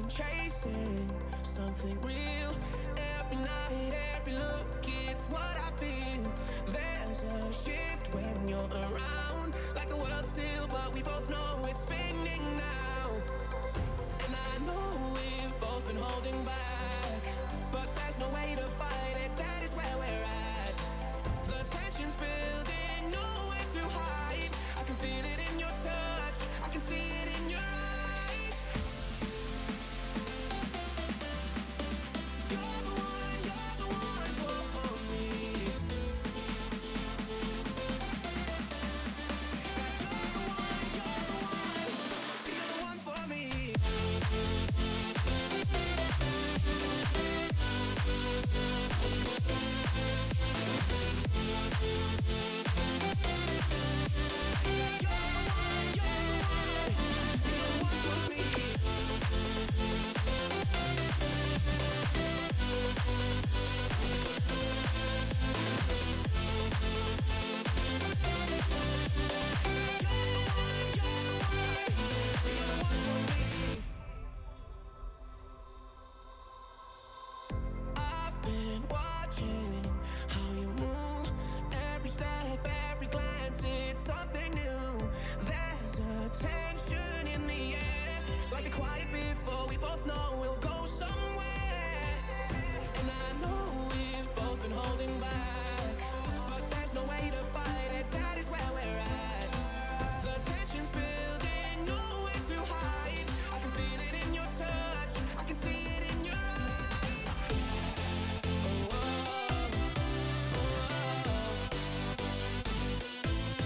been chasing something real. Every night, every look, it's what I feel. There's a shift when you're around, like the world's still, but we both know it's spinning now. And I know we've both been holding back, but there's no way to fight it, that is where we're at. The tension's building, nowhere to hide. I can feel it in your touch, I can see it in your eyes. You're the one for me. You're the one for me. I've been watching how you move, every step, every glance, it's something new. There's a tension in the air, like the quiet before we both know we'll go somewhere. And I know we've both been holding back, but there's no way to fight it, that is where we're at. The tension's building, nowhere to hide. I can feel it in your touch, I can see it in your eyes.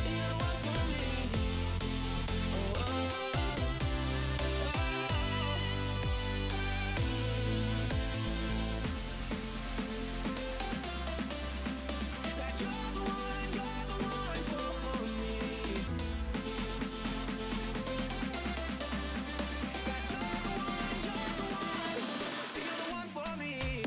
You're the one for me. That you're the one for me. That you're the one for me.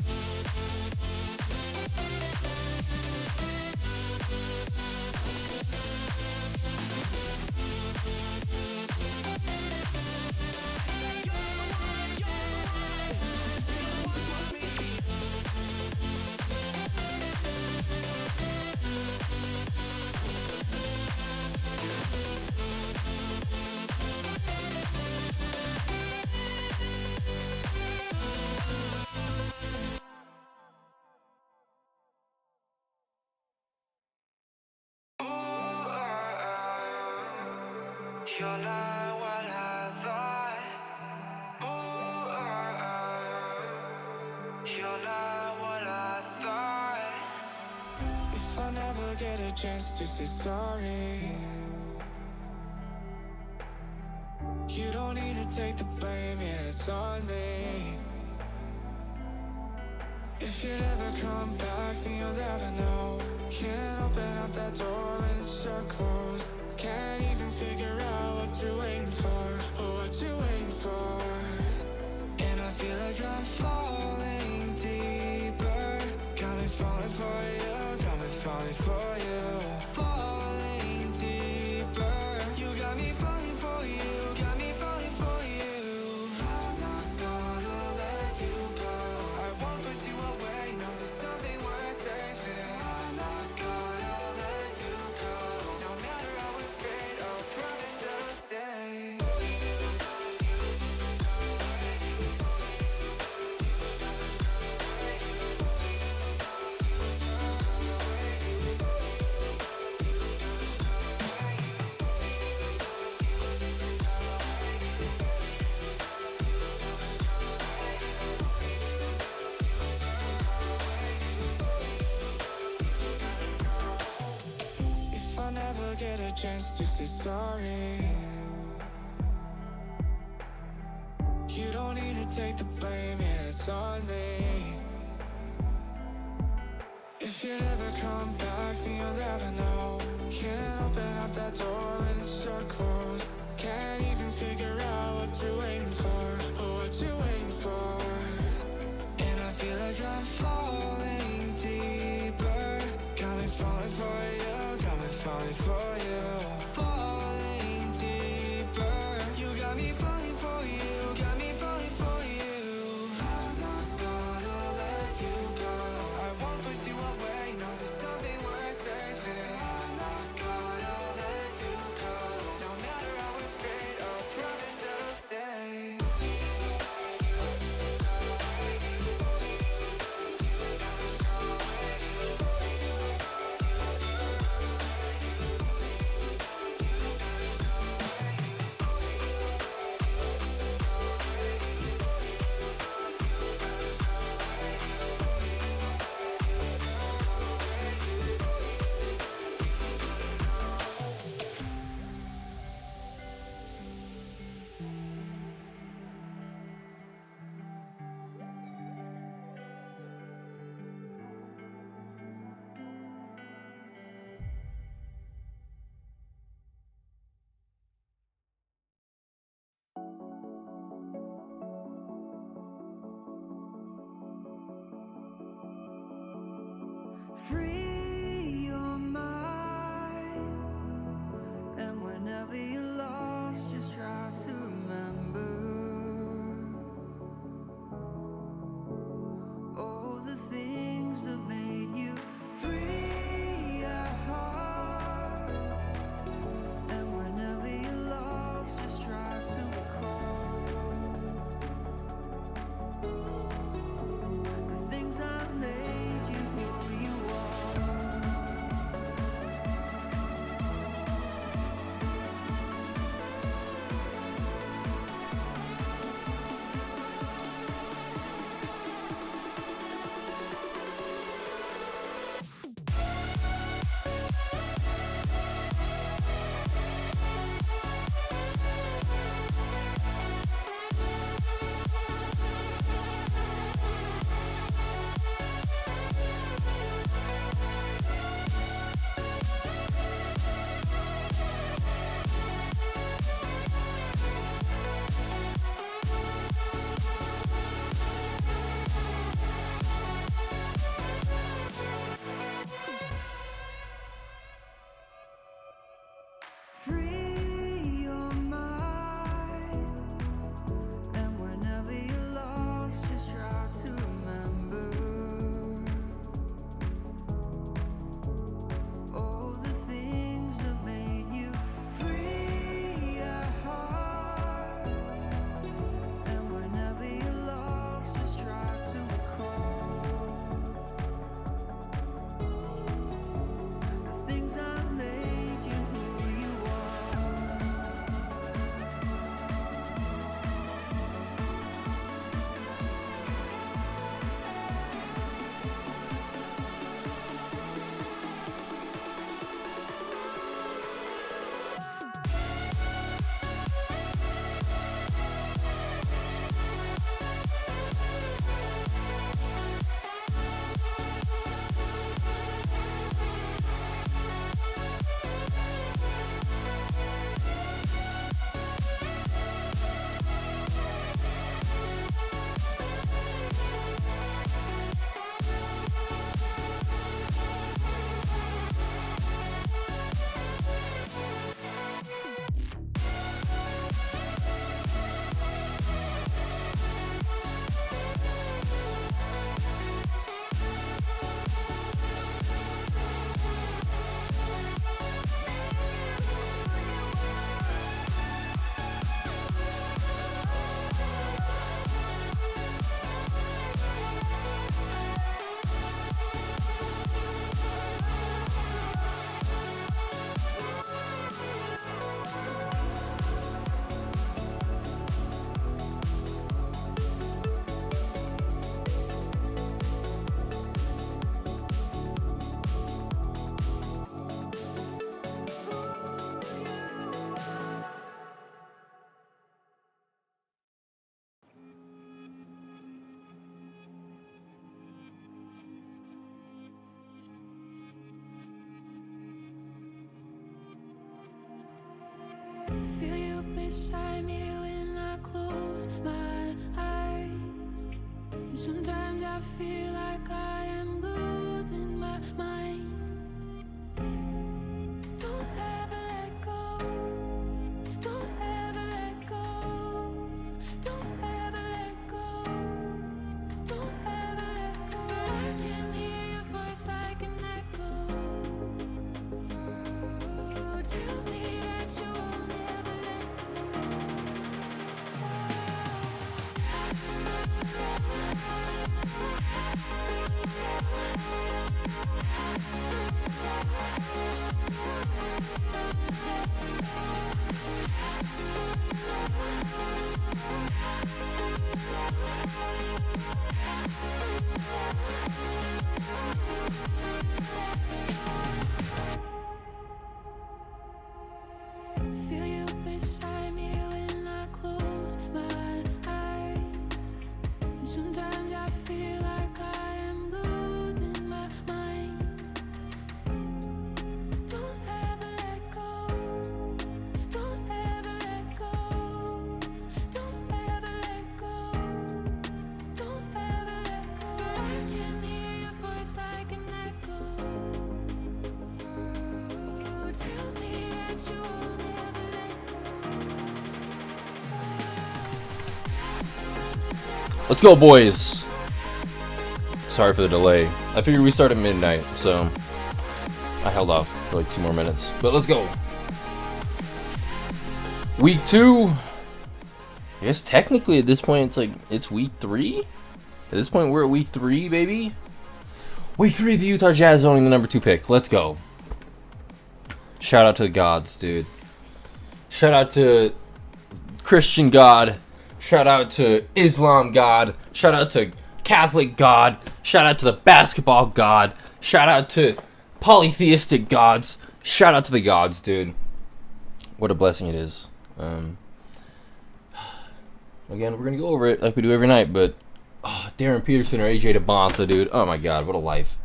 You're not what I thought. You're not what I thought. If I never get a chance to say sorry, you don't need to take the blame, yeah, it's on me. If you never come back, then you'll never know. Can't open up that door when it's shut closed. Can't even figure out what you're waiting for, or what you're waiting for. And I feel like I'm falling deeper. Got me falling for you, got me falling for you. Falling deeper. You got me falling for you, got me falling for you. I'm not gonna let you go. I won't push you away, no, there's something worth saving. I'm not gonna let you go. No matter how we fade, I'll promise that I'll stay. If I never get a chance to say sorry, you don't need to take the blame, yeah, it's on me. If you never come back, then you'll never know. Can't open up that door when it's shut closed. Can't even figure out what you're waiting for, or what you're waiting for. And I feel like I'm falling deeper. Got me falling for you, got me falling for you. Falling deeper. You got me falling for you, got me falling for you. Feel you beside me when I close my eyes. Sometimes I feel like I am losing my mind. Don't ever let go. Don't ever let go. Don't ever let go. Don't ever let go. But I can hear your voice like an echo. Oh, tell me that you won't ever let Feel you beside me when I close my eyes. Sometimes I feel like I am losing my mind. Don't ever let go. Don't ever let go. Don't ever let go. Don't ever let go. But I can hear your voice like an echo. Oh, tell me that you won't ever let go. Let's go, boys. Sorry for the delay. I figured we start at midnight, so I held off for like 2 more minutes. But let's go. Week 2. I guess technically at this point it's week 3. At this point we're at week 3, baby. Week 3 of the Utah Jazz owning the number 2 pick. Let's go. Shout out to the gods, dude. Shout out to Christian God. Shout out to Islam God. Shout out to Catholic God. Shout out to the basketball God. Shout out to polytheistic gods. Shout out to the gods, dude. What a blessing it is. Again, we're going to go over it like we do every night, but Darren Peterson or AJ DeBonta, dude. Oh my God, what a life.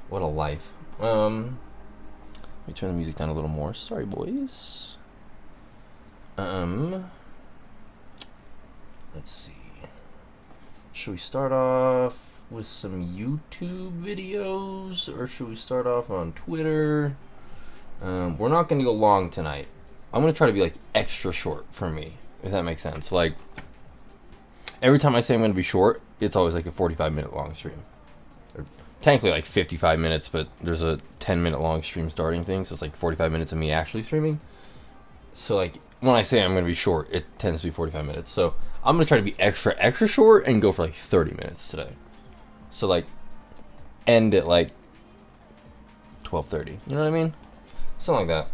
What a life. Let me turn the music down a little more. Sorry, boys. Let's see. Should we start off with some YouTube videos, or should we start off on Twitter? We're not going to go long tonight. I'm going to try to be like extra short for me, if that makes sense. Like, every time I say I'm going to be short, it's always like a 45-minute long stream. Or technically like 55 minutes, but there's a 10-minute long stream starting thing, so it's like 45 minutes of me actually streaming. So like, when I say I'm going to be short, it tends to be 45 minutes. So I'm going to try to be extra short and go for like 30 minutes today. So like, end at like 12:30. You know what I mean? Something like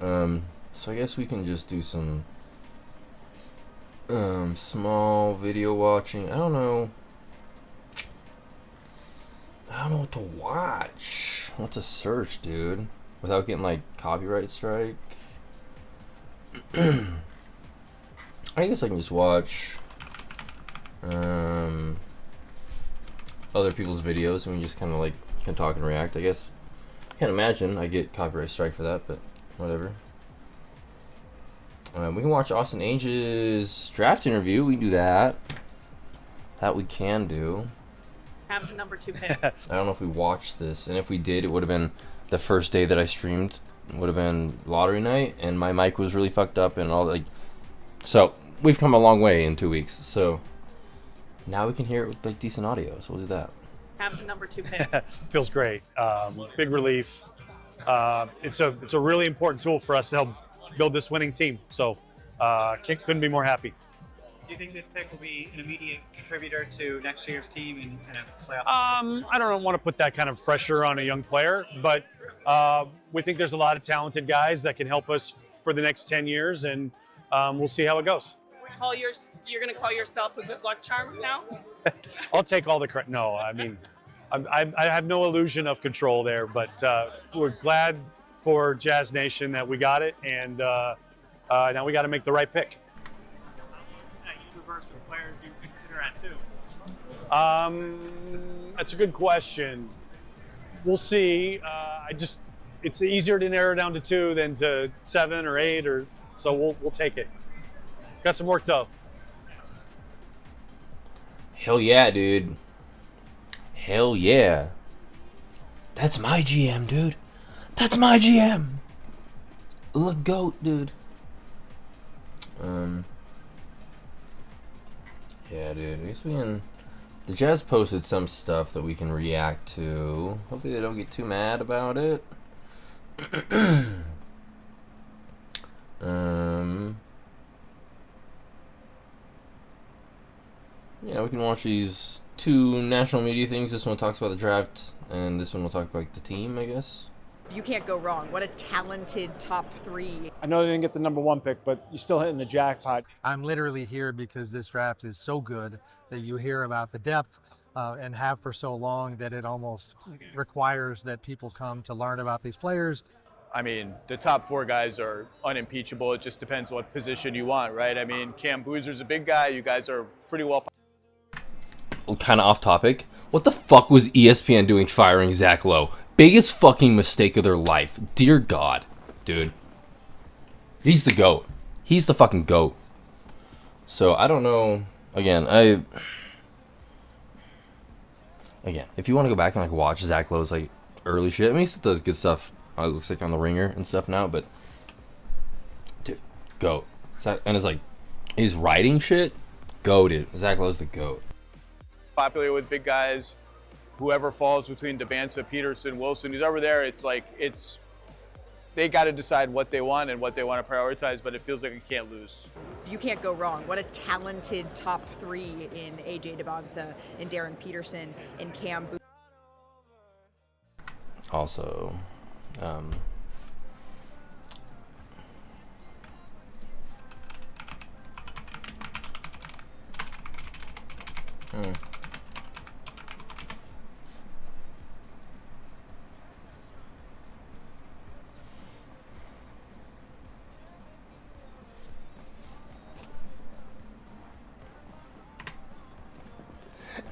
that. So I guess we can just do some small video watching. I don't know what to watch. What to search, dude, without getting like copyright strike. I guess I can just watch other people's videos and we just kind of like can talk and react. I guess I can't imagine I get copyright strike for that, but whatever. We can watch Austin Ainge's draft interview. We can do that. That we can do. Have the number 2 pick. I don't know if we watched this, and if we did, it would have been the first day that I streamed. Would have been lottery night, and my mic was really fucked up and all like. So we've come a long way in 2 weeks. So now we can hear it with like decent audio. So we'll do that. Have the number 2 pick. Feels great. Big relief. It's a really important tool for us to help build this winning team. So couldn't be more happy. Do you think this pick will be an immediate contributor to next year's team and a playoff? I don't want to put that kind of pressure on a young player, but we think there's a lot of talented guys that can help us for the next 10 years, and we'll see how it goes. You're going to call yourself a good luck charm now? I'll take all the credit. No, I mean, I have no illusion of control there, but we're glad for Jazz Nation that we got it, and now we got to make the right pick. Universal players you consider at too? That's a good question. We'll see. it's easier to narrow down to 2 than to 7 or 8, or so we'll take it. Got some work though. Hell yeah, dude. Hell yeah. That's my GM, dude. That's my GM. The GOAT, dude. Yeah, dude. I guess we can. The Jazz posted some stuff that we can react to. Hopefully they don't get too mad about it. Yeah, we can watch these 2 national media things. This one talks about the draft, and this one will talk about the team, I guess. You can't go wrong. What a talented top 3. I know they didn't get the number 1 pick, but you're still hitting the jackpot. I'm literally here because this draft is so good that you hear about the depth and have for so long that it almost requires that people come to learn about these players. I mean, the top 4 guys are unimpeachable. It just depends what position you want, right? I mean, Cam Boozer's a big guy. You guys are pretty well. Kind of off topic. What the fuck was ESPN doing firing Zach Lowe? Biggest fucking mistake of their life. Dear God, dude. He's the GOAT. He's the fucking GOAT. So, I don't know. Again, if you want to go back and like watch Zach Lowe's like early shit, I mean, he still does good stuff. It looks like on the Ringer and stuff now, but dude, GOAT. And it's like his writing shit, GOATed. Zach Lowe's the GOAT. Popular with big guys. Whoever falls between Debanza, Peterson, Wilson, who's over there, it's like they got to decide what they want and what they want to prioritize, but it feels like you can't lose. You can't go wrong. What a talented top 3 in AJ Debanza, in Darren Peterson, in Cam Booth. Also,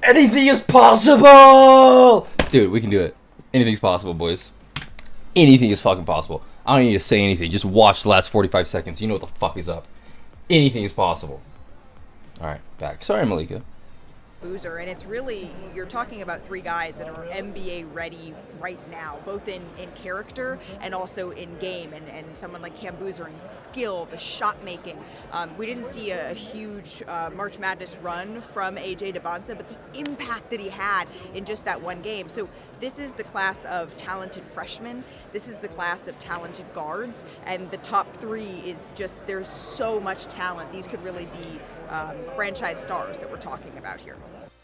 anything is possible! Dude, we can do it. Anything's possible, boys. Anything is fucking possible. I don't need to say anything. Just watch the last 45 seconds. You know what the fuck is up. Anything is possible. Alright, back. Sorry, Malika. Boozer, and it's really, you're talking about 3 guys that are NBA ready right now, both in character and also in game, and someone like Cam Boozer in skill, the shot making. We didn't see a huge March Madness run from AJ Debanza, but the impact that he had in just that one game. So this is the class of talented freshmen, this is the class of talented guards, and the top 3 is just, there's so much talent. These could really be franchise stars that we're talking about here.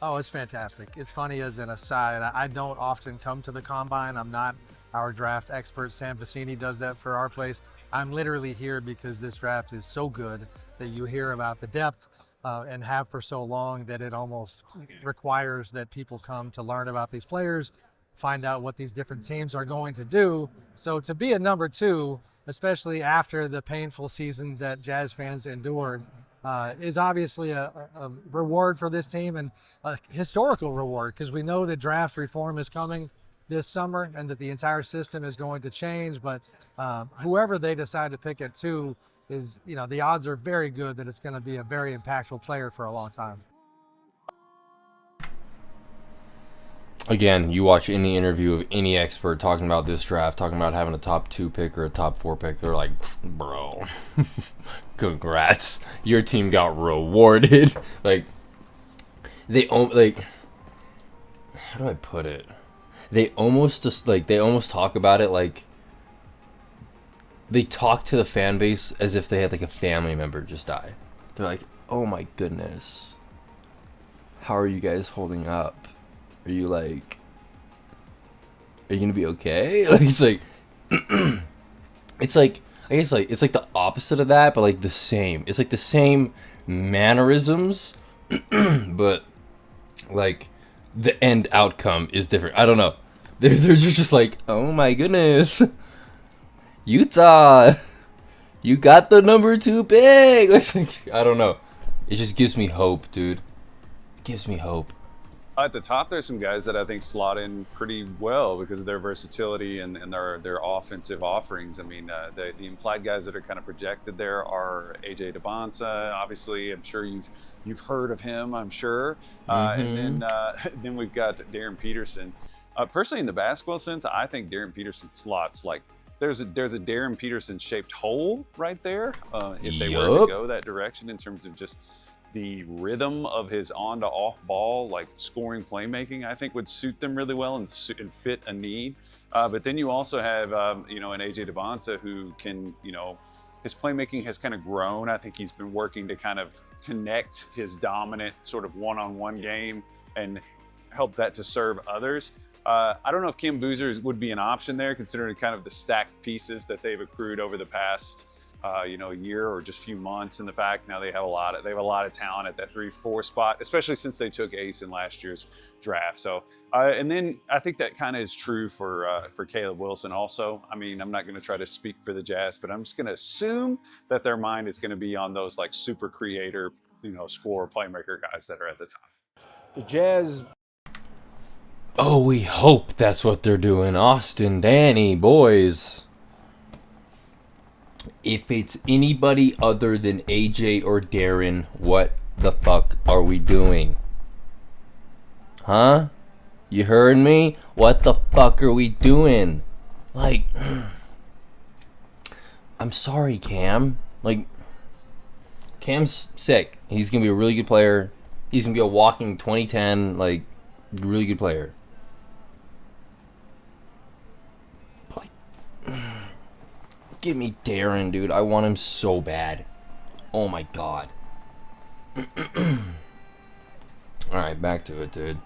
Oh, it's fantastic. It's funny as an aside, I don't often come to the Combine. I'm not our draft expert. Sam Vecini does that for our place. I'm literally here because this draft is so good that you hear about the depth and have for so long that it almost requires that people come to learn about these players, find out what these different teams are going to do. So to be a number 2, especially after the painful season that Jazz fans endured, is obviously a reward for this team, and a historical reward, because we know that draft reform is coming this summer and that the entire system is going to change. But whoever they decide to pick at 2 is, you know, the odds are very good that it's going to be a very impactful player for a long time. Again, you watch any interview of any expert talking about this draft, talking about having a top 2 pick or a top 4 pick, they're like, bro, congrats, your team got rewarded. Like, they like, how do I put it? They almost just like, they almost talk about it like they talk to the fan base as if they had like a family member just die. They're like, oh my goodness, how are you guys holding up? Are you like, are you gonna be okay? Like, it's like, it's like, I guess like, it's like the opposite of that, but like the same. It's like the same mannerisms, but like the end outcome is different. I don't know. They're just like, oh my goodness, Utah, you got the number 2 pick. It's like, I don't know. It just gives me hope, dude. It gives me hope. At the top, there's some guys that I think slot in pretty well because of their versatility and their offensive offerings. I mean, the implied guys that are kind of projected there are AJ DeBonsa. Obviously, I'm sure you've heard of him. I'm sure. And then we've got Darren Peterson. Personally, in the basketball sense, I think Darren Peterson slots like there's a Darren Peterson shaped hole right there. If they were to go that direction in terms of just the rhythm of his on to off ball, like scoring playmaking, I think would suit them really well and fit a need. But then you also have, an AJ DeBonsa who can, his playmaking has kind of grown. I think he's been working to kind of connect his dominant sort of one-on-one game and help that to serve others. I don't know if Cam Boozer would be an option there, considering kind of the stacked pieces that they've accrued over the past a year or just few months, and the fact now they have a lot of talent at that 3-4 spot, especially since they took Ace in last year's draft. So and then I think that kind of is true for Caleb Wilson also. I mean, I'm not going to try to speak for the Jazz, but I'm just going to assume that their mind is going to be on those like super creator, scorer playmaker guys that are at the top. The Jazz. Oh, we hope that's what they're doing. Austin, Danny, boys. If it's anybody other than AJ or Darren, what the fuck are we doing? Huh? You heard me? What the fuck are we doing? Like, I'm sorry, Cam. Like, Cam's sick. He's going to be a really good player. He's going to be a walking 2010, like, really good player. Give me Darren, dude. I want him so bad. Oh my god. Alright, back to it, dude.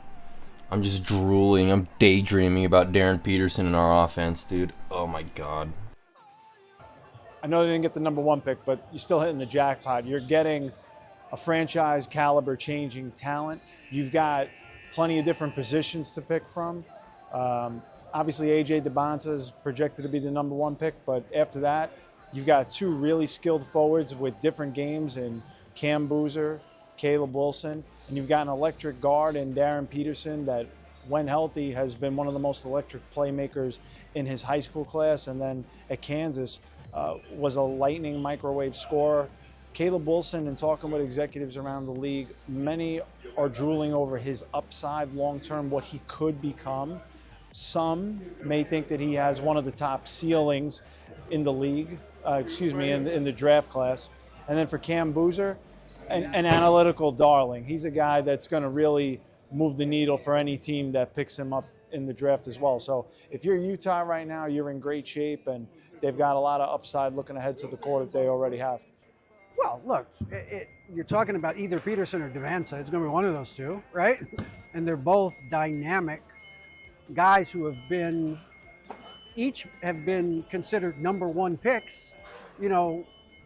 I'm just drooling. I'm daydreaming about Darren Peterson in our offense, dude. Oh my god. I know they didn't get the number 1 pick, but you're still hitting the jackpot. You're getting a franchise caliber changing talent. You've got plenty of different positions to pick from. Obviously, AJ DeBonsa is projected to be the number 1 pick, but after that, you've got 2 really skilled forwards with different games in Cam Boozer, Caleb Wilson, and you've got an electric guard in Darren Peterson that, when healthy, has been one of the most electric playmakers in his high school class, and then at Kansas was a lightning microwave scorer. Caleb Wilson, in talking with executives around the league, many are drooling over his upside long-term, what he could become. Some may think that he has one of the top ceilings in the league, in the draft class. And then for Cam Boozer, an analytical darling. He's a guy that's going to really move the needle for any team that picks him up in the draft as well. So if you're Utah right now, you're in great shape, and they've got a lot of upside looking ahead to the core that they already have. Well, look, you're talking about either Peterson or DeVanza. It's going to be one of those two, right? And they're both dynamic guys who each have been considered number 1 picks.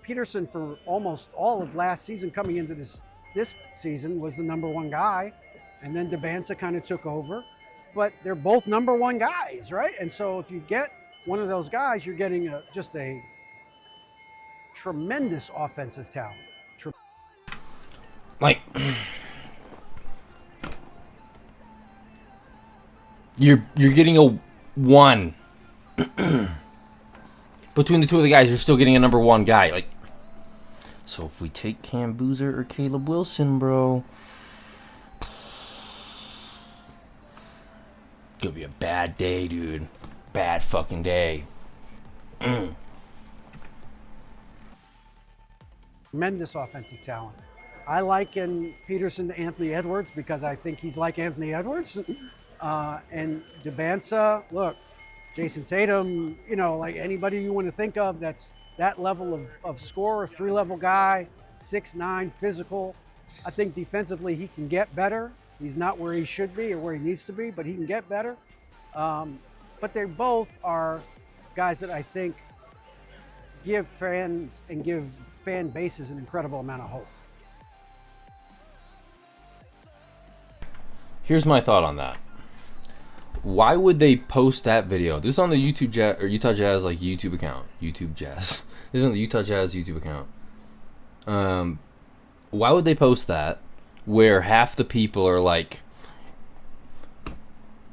Peterson for almost all of last season coming into this season was the number 1 guy, and then DeVanza kind of took over. But they're both number 1 guys, right? And so if you get one of those guys, you're getting just a tremendous offensive talent. Like, you're getting a 1. Between the two of the guys, you're still getting a number 1 guy. Like, so if we take Cam Boozer or Caleb Wilson, bro, gonna be a bad day, dude. Bad fucking day. Tremendous offensive talent. I liken Peterson to Anthony Edwards because I think he's like Anthony Edwards. And DeBansa, look, Jason Tatum, like anybody you want to think of that's that level of scorer, 3-level guy, 6'9", physical. I think defensively he can get better. He's not where he should be or where he needs to be, but he can get better. But they both are guys that I think give fans and give fan bases an incredible amount of hope. Here's my thought on that. Why would they post that video? This is on the Utah Jazz like YouTube account. YouTube Jazz. This is on the Utah Jazz YouTube account. Why would they post that where half the people are like,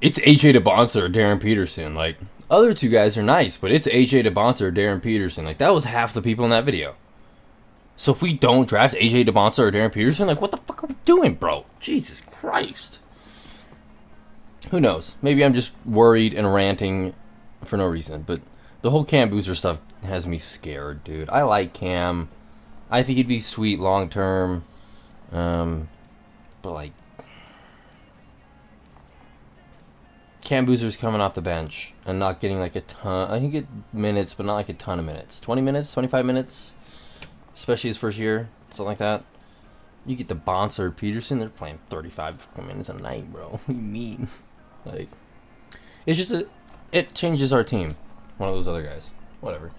it's AJ DeBonsa or Darren Peterson. Like, other two guys are nice, but it's AJ DeBonsa or Darren Peterson. Like, that was half the people in that video. So if we don't draft AJ DeBonsa or Darren Peterson, like, what the fuck are we doing, bro? Jesus Christ. Who knows? Maybe I'm just worried and ranting for no reason, but the whole Cam Boozer stuff has me scared, dude. I like Cam. I think he'd be sweet long term. But like, Cam Boozer's coming off the bench and not getting like a ton. I think get minutes, but not like a ton of minutes. 20 minutes, 25 minutes, especially his first year, something like that. You get the Bonser or Peterson, they're playing 35 minutes a night, bro. What do you mean? Like, it's just it changes our team. One of those other guys, whatever.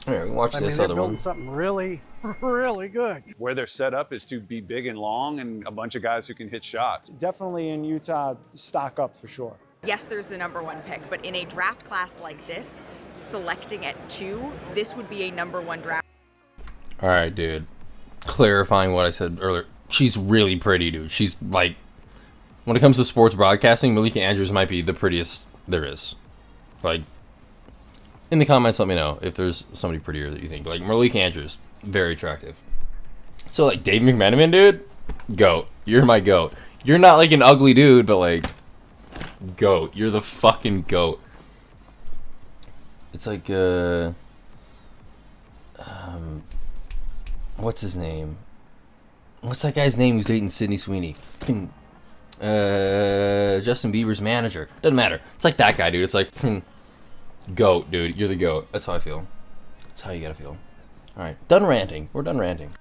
Alright, watch this other one. Something really, really good. Where they're set up is to be big and long and a bunch of guys who can hit shots. Definitely in Utah, stock up for sure. Yes, there's the number 1 pick, but in a draft class like this, selecting at 2, this would be a number 1 draft. Alright, dude. Clarifying what I said earlier. She's really pretty, dude. She's like, when it comes to sports broadcasting, Malika Andrews might be the prettiest there is. Like, in the comments, let me know if there's somebody prettier that you think. Like, Malika Andrews, very attractive. So, like, Dave McMenamin, dude, goat. You're my goat. You're not, like, an ugly dude, but, like, goat. You're the fucking goat. It's like, what's his name? What's that guy's name who's dating Sydney Sweeney? Justin Bieber's manager. Doesn't matter. It's like that guy, dude. It's like, goat, dude. You're the goat. That's how I feel. That's how you gotta feel. Alright, done ranting. We're done ranting.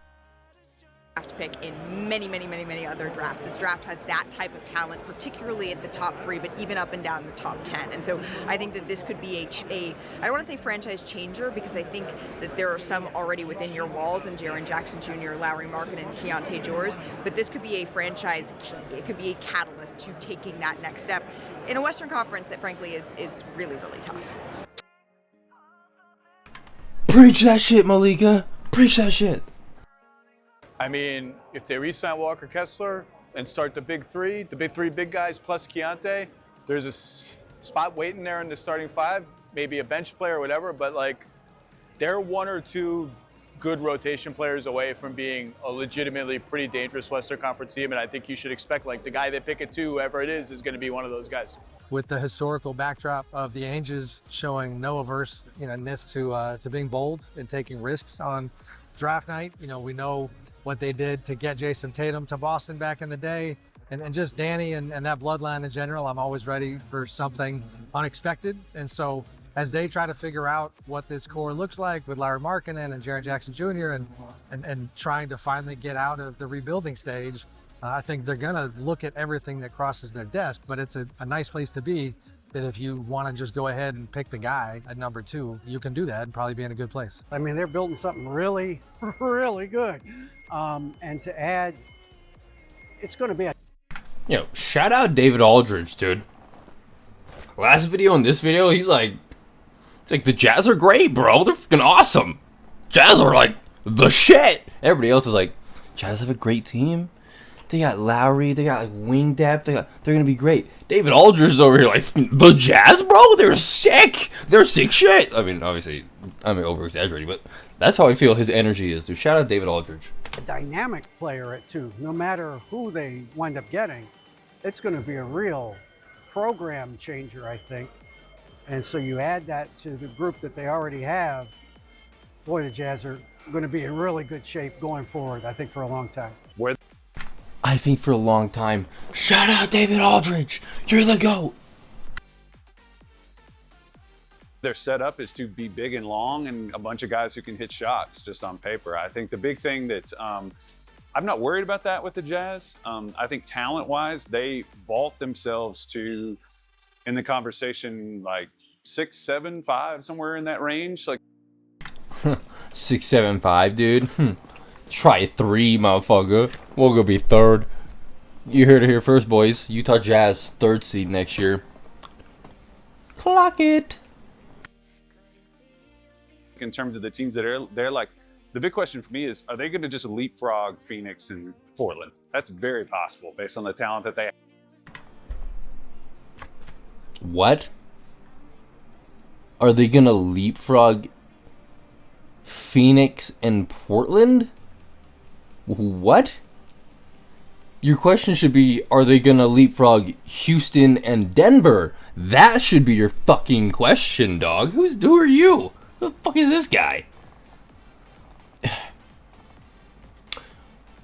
Draft pick in many, many, many, many other drafts. This draft has that type of talent, particularly at the top 3, but even up and down the top 10. And so I think that this could be I don't want to say franchise changer, because I think that there are some already within your walls, and Jaren Jackson Jr., Lowry Markin, and Keontae George, but this could be a franchise key. It could be a catalyst to taking that next step in a Western Conference that frankly is really, really tough. Preach that shit, Malika. Preach that shit. I mean, if they re-sign Walker Kessler and start the big three big guys plus Keontae, there's a spot waiting there in the starting 5, maybe a bench player or whatever, but like, they're 1 or 2 good rotation players away from being a legitimately pretty dangerous Western Conference team, and I think you should expect like the guy they pick at 2, whoever it is going to be one of those guys. With the historical backdrop of the Angels showing no averseness to being bold and taking risks on draft night, we know what they did to get Jason Tatum to Boston back in the day, and just Danny and that bloodline in general. I'm always ready for something unexpected, and so as they try to figure out what this core looks like with Larry Markkinen and Jaren Jackson Jr. and trying to finally get out of the rebuilding stage, I think they're gonna look at everything that crosses their desk. But it's a nice place to be, that if you want to just go ahead and pick the guy at number 2, you can do that and probably be in a good place. I mean, they're building something really, really good. And to add, it's going to be shout out David Aldridge, dude. Last video and this video, it's like the Jazz are great, bro. They're freaking awesome. Jazz are like the shit. Everybody else is like, Jazz have a great team. They got Lowry, they got like wing depth, they're gonna be great. David Aldridge is over here like, the Jazz, bro? They're sick. They're sick shit. I mean, obviously, I'm over exaggerating, but that's how I feel his energy is, dude. Shout out David Aldridge. a dynamic player at 2. No matter who they wind up getting, it's going to be a real program changer, I think. And so you add that to the group that they already have. Boy, the Jazz are going to be in really good shape going forward, I think, for a long time. I think for a long time. Shout out David Aldridge. You're the GOAT. Their setup is to be big and long and a bunch of guys who can hit shots just on paper. I think the big thing that I'm not worried about that with the Jazz. I think talent-wise, they vault themselves to, in the conversation, like 6, 7, 5, somewhere in that range. Like 6, 7, 5, dude. Try 3, motherfucker. We'll go be 3rd. You heard it here first, boys. Utah Jazz 3rd seed next year. Clock it. In terms of the teams that are there, like the big question for me is, are they going to just leapfrog Phoenix and Portland? That's very possible based on the talent that they have. What? Are they gonna leapfrog Phoenix and Portland? What? Your question should be, are they gonna leapfrog Houston and Denver? That should be your fucking question, dog. Who are you? Who the fuck is this guy?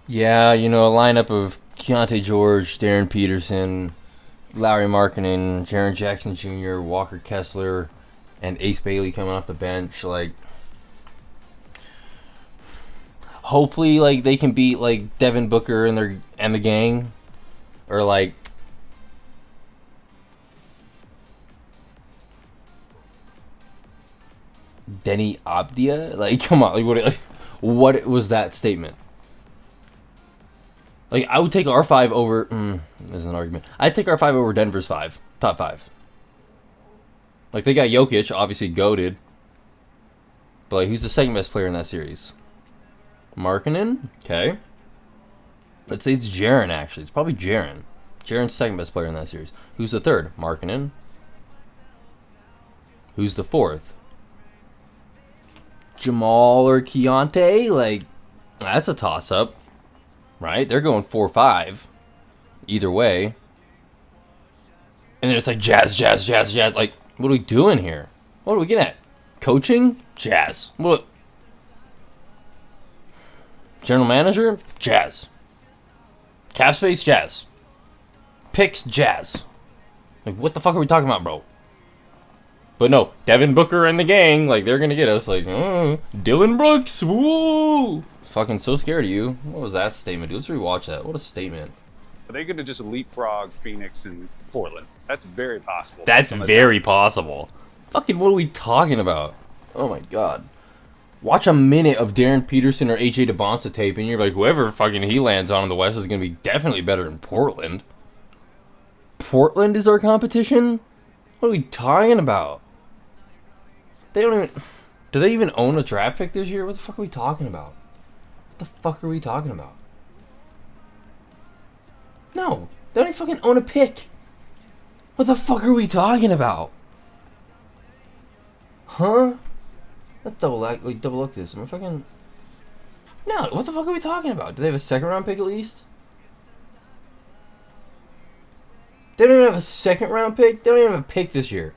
Yeah, you know, a lineup of Keontae George, Darren Peterson, Larry Markkinen, Jaren Jackson Jr., Walker Kessler, and Ace Bailey coming off the bench. Like, hopefully, like, they can beat, like, Devin Booker and the gang, or like Denny Abdia. Like, come on, what was that statement? Like, I would take our 5 over. There's an argument. I'd take our 5 over Denver's 5, top 5. Like, they got Jokic, obviously goated. But, like, who's the second best player in that series? Markkinen? Okay. Let's say it's Jaren, actually. It's probably Jaren. Jaren's second best player in that series. Who's the third? Markkinen. Who's the fourth? Jamal or Keontae? Like, that's a toss-up. Right? They're going 4-5. Either way. And then it's like Jazz. Like, what are we doing here? What are we getting at? Coaching? Jazz. What? General manager? Jazz. Cap space? Jazz. Picks? Jazz. Like, what the fuck are we talking about, bro? But no, Devin Booker and the gang, like, they're gonna get us. Like, Dylan Brooks, woo! Fucking so scared of you. What was that statement, dude? Let's rewatch that. What a statement. Are they going to just leapfrog Phoenix and Portland? That's very possible. That's very possible. Fucking what are we talking about? Oh my god. Watch a minute of Darren Peterson or AJ DeBonsa tape and you're like, whoever fucking he lands on in the West is going to be definitely better than Portland. Portland is our competition? What are we talking about? They don't even... Do they even own a draft pick this year? What the fuck are we talking about? What the fuck are we talking about? No, they don't even fucking own a pick. What the fuck are we talking about? Huh? Let's double look this. Am I fucking... No, what the fuck are we talking about? Do they have a second round pick at least? They don't even have a second round pick? They don't even have a pick this year.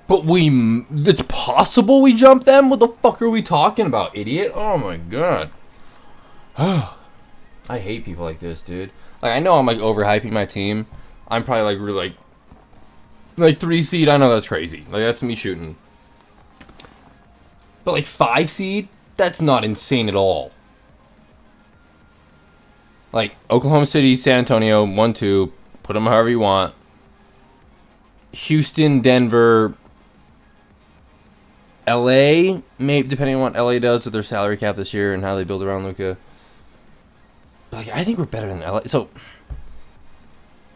But it's possible we jump them? What the fuck are we talking about, idiot? Oh my god. I hate people like this, dude. Like, I know I'm like overhyping my team. I'm probably like really like 3 seed. I know that's crazy. Like, that's me shooting. But like 5 seed, that's not insane at all. Like Oklahoma City, San Antonio, 1-2. Put them however you want. Houston, Denver, LA, maybe depending on what LA does with their salary cap this year and how they build around Luka. Like, I think we're better than LA. So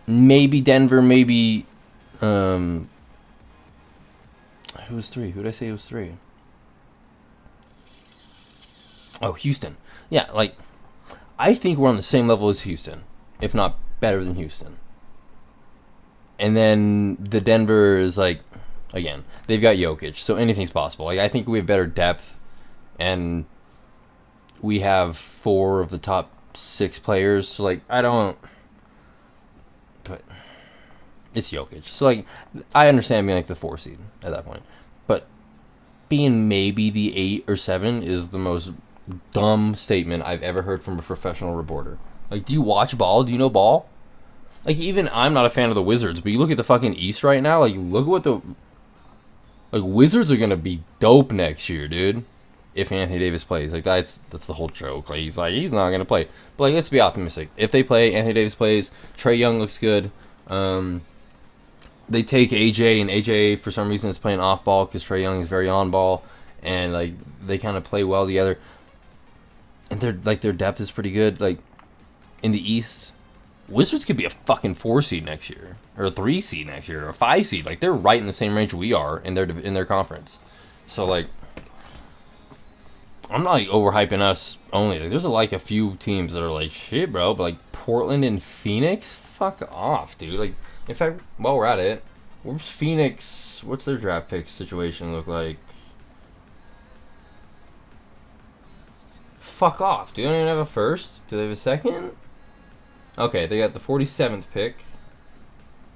maybe Denver, maybe who was 3? Who did I say was 3? Oh, Houston. Yeah, like, I think we're on the same level as Houston, if not better than Houston. And then the Denver is like, again, they've got Jokic, so anything's possible. Like, I think we have better depth, and we have 4 of the top 6 players. So, like, I don't... But it's Jokic. So, like, I understand being, like, the 4 seed at that point. But being maybe the 8 or 7 is the most dumb statement I've ever heard from a professional reporter. Like, do you watch ball? Do you know ball? Like, even I'm not a fan of the Wizards, but you look at the fucking East right now, like, look at what the... Like, Wizards are going to be dope next year, dude. If Anthony Davis plays. Like, that's the whole joke. Like, he's not going to play. But, like, let's be optimistic. If they play, Anthony Davis plays, Trae Young looks good. They take AJ, and AJ, for some reason, is playing off-ball because Trae Young is very on-ball. And, like, they kind of play well together. And their depth is pretty good. Like, in the East... Wizards could be a fucking 4 seed next year, or a 3 seed next year, or a 5 seed. Like, they're right in the same range we are in their conference. So, like, I'm not like overhyping us only. Like, there's like a few teams that are like shit, bro. But like Portland and Phoenix, fuck off, dude. Like, in fact, while we're at it, where's Phoenix? What's their draft pick situation look like? Fuck off, dude. They don't even have a first. Do they have a second? Okay, they got the 47th pick.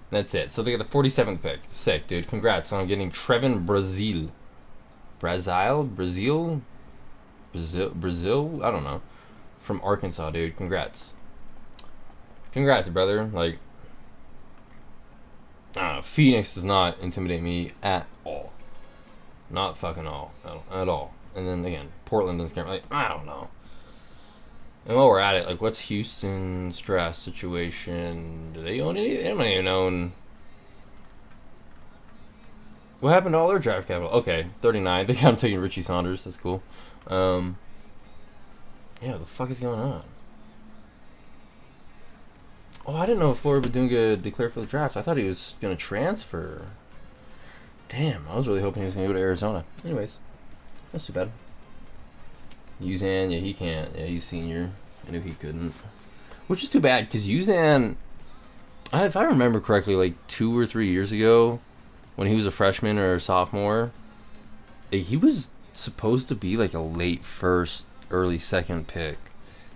That's it. So they got the 47th pick. Sick, dude. Congrats on getting Trevin Brazil. Brazil? I don't know. From Arkansas, dude. Congrats. Congrats, brother. Like, I don't know. Phoenix does not intimidate me at all. Not fucking all. At all. And then again, Portland doesn't care. Like, I don't know. And while we're at it, like, what's Houston's draft situation? Do they own any? They don't even own. What happened to all their draft capital? Okay, 39. I think I'm taking Richie Saunders. That's cool. Yeah, what the fuck is going on? Oh, I didn't know if Florida Badunga declared for the draft. I thought he was going to transfer. Damn, I was really hoping he was going to go to Arizona. Anyways, that's too bad. Uzan, yeah, he can't. Yeah, he's senior. I knew he couldn't. Which is too bad, because Uzan, if I remember correctly, like 2 or 3 years ago, when he was a freshman or a sophomore, he was supposed to be like a late first, early second pick.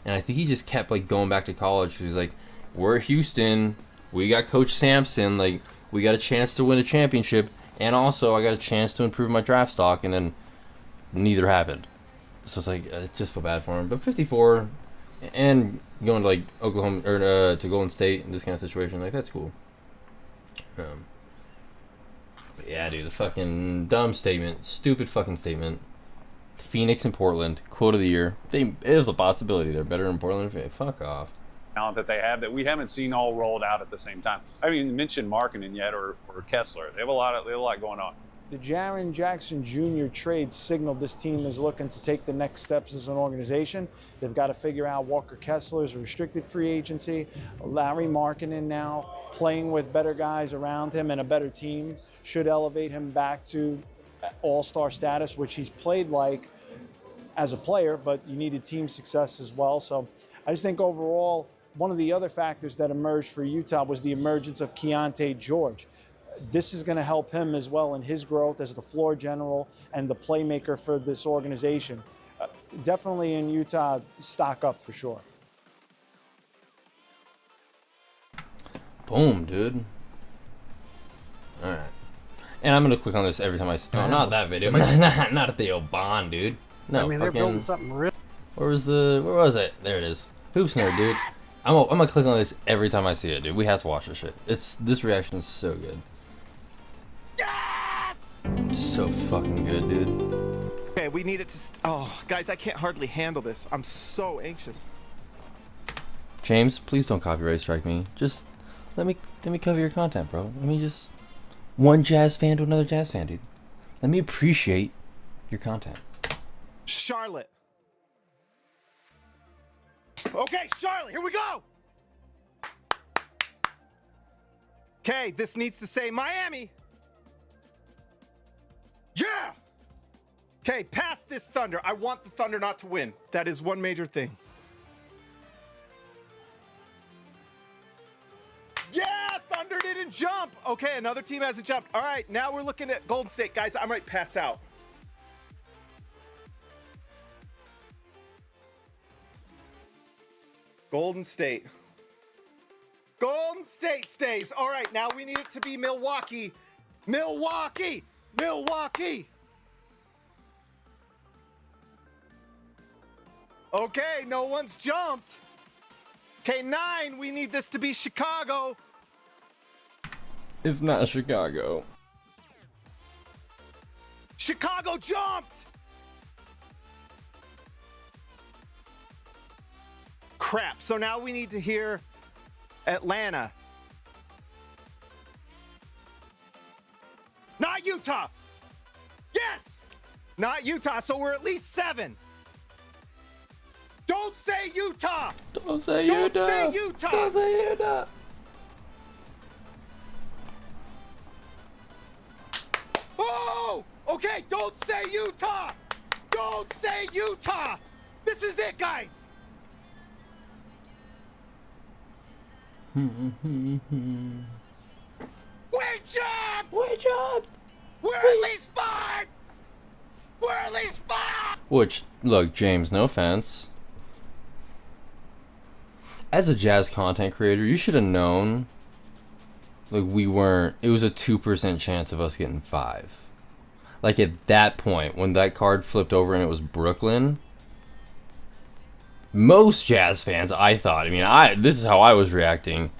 And I think he just kept like going back to college. He was like, we're Houston. We got Coach Sampson. Like, we got a chance to win a championship. And also, I got a chance to improve my draft stock. And then neither happened. So it's like, I just feel bad for him. But 54 and going to like Oklahoma or to Golden State in this kind of situation, like, that's cool. But yeah, dude, the fucking dumb statement, stupid fucking statement. Phoenix and Portland, quote of the year. There's a possibility they're better in Portland. Fuck off. Talent that they have that we haven't seen all rolled out at the same time. I mean, you mentioned Markkanen yet or Kessler. They have a lot going on. The Jaren Jackson Jr. trade signaled this team is looking to take the next steps as an organization. They've got to figure out Walker Kessler's restricted free agency. Larry Markkanen now playing with better guys around him and a better team should elevate him back to all-star status, which he's played like as a player, but you needed team success as well. So I just think overall, one of the other factors that emerged for Utah was the emergence of Keontae George. This is going to help him as well in his growth as the floor general and the playmaker for this organization. Definitely in Utah, stock up for sure. Boom, dude. All right. And I'm going to click on this every time I see. Oh, not that video. Not at the Oban, dude. No, I mean, they're building something real. Where was it? There it is. Hoops Nerd, dude. I'm gonna click on this every time I see it, dude. We have to watch this shit. This reaction is so good. Yes! So fucking good, dude. Okay, we need it to. Oh, guys, I can't hardly handle this. I'm so anxious. James, please don't copyright strike me. Just let me cover your content, bro. Let me just one Jazz fan to another Jazz fan, dude. Let me appreciate your content. Charlotte. Okay, Charlotte, here we go. Okay, this needs to say Miami. Yeah. Okay, past this Thunder. I want the Thunder not to win. That is one major thing. Yeah, Thunder didn't jump. Okay, another team hasn't jumped. All right, now we're looking at Golden State. Guys, I might pass out. Golden State. Golden State stays. All right, now we need it to be Milwaukee. Milwaukee. Milwaukee. Okay, no one's jumped. Okay, 9, we need this to be Chicago. It's not Chicago. Chicago jumped. Crap, so now we need to hear Atlanta. Not Utah. Yes. Not Utah, so we're at least 7. Don't say Utah. Don't say Utah. Don't say Utah. Don't say Utah. Oh, okay, don't say Utah. Don't say Utah. This is it, guys. We jumped. We jumped. We're at least 5. We're at least 5. Which, look, James, no offense. As a Jazz content creator, you should have known. Like, we weren't. It was a 2% chance of us getting 5. Like, at that point, when that card flipped over and it was Brooklyn, most Jazz fans, I thought, this is how I was reacting,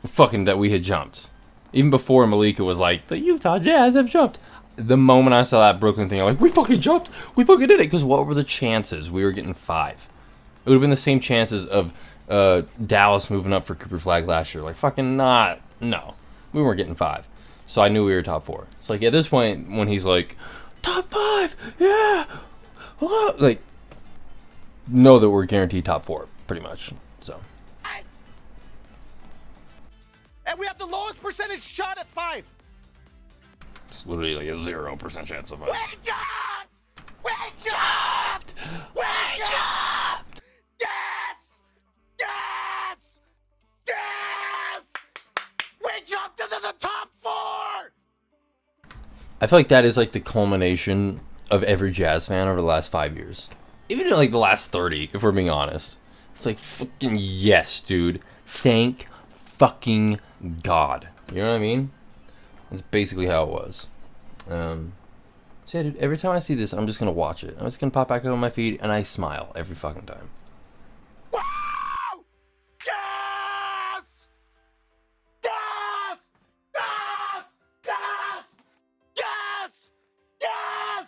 fucking that we had jumped. Even before Malika was like, the Utah Jazz have jumped. The moment I saw that Brooklyn thing, I'm like, we fucking jumped. We fucking did it. Because what were the chances we were getting 5? It would have been the same chances of Dallas moving up for Cooper Flag last year. Like, fucking not. No. We weren't getting 5. So I knew we were top 4. It's like, at this point, when he's like, top 5, yeah. Like, know that we're guaranteed top 4, pretty much. So. And we have the lowest percentage shot at 5. It's literally like a 0% chance of 5. We jumped! We jumped! We jumped! Yes! Yes! Yes! We jumped into the top 4! I feel like that is like the culmination of every Jazz fan over the last 5 years. Even in like the last 30, if we're being honest. It's like, fucking yes, dude. Thank fucking God. You know what I mean? That's basically how it was. So yeah, dude, every time I see this, I'm just gonna watch it. I'm just gonna pop back up on my feed, and I smile every fucking time. Wow! Yes! Yes! Yes! Yes! Yes! Yes!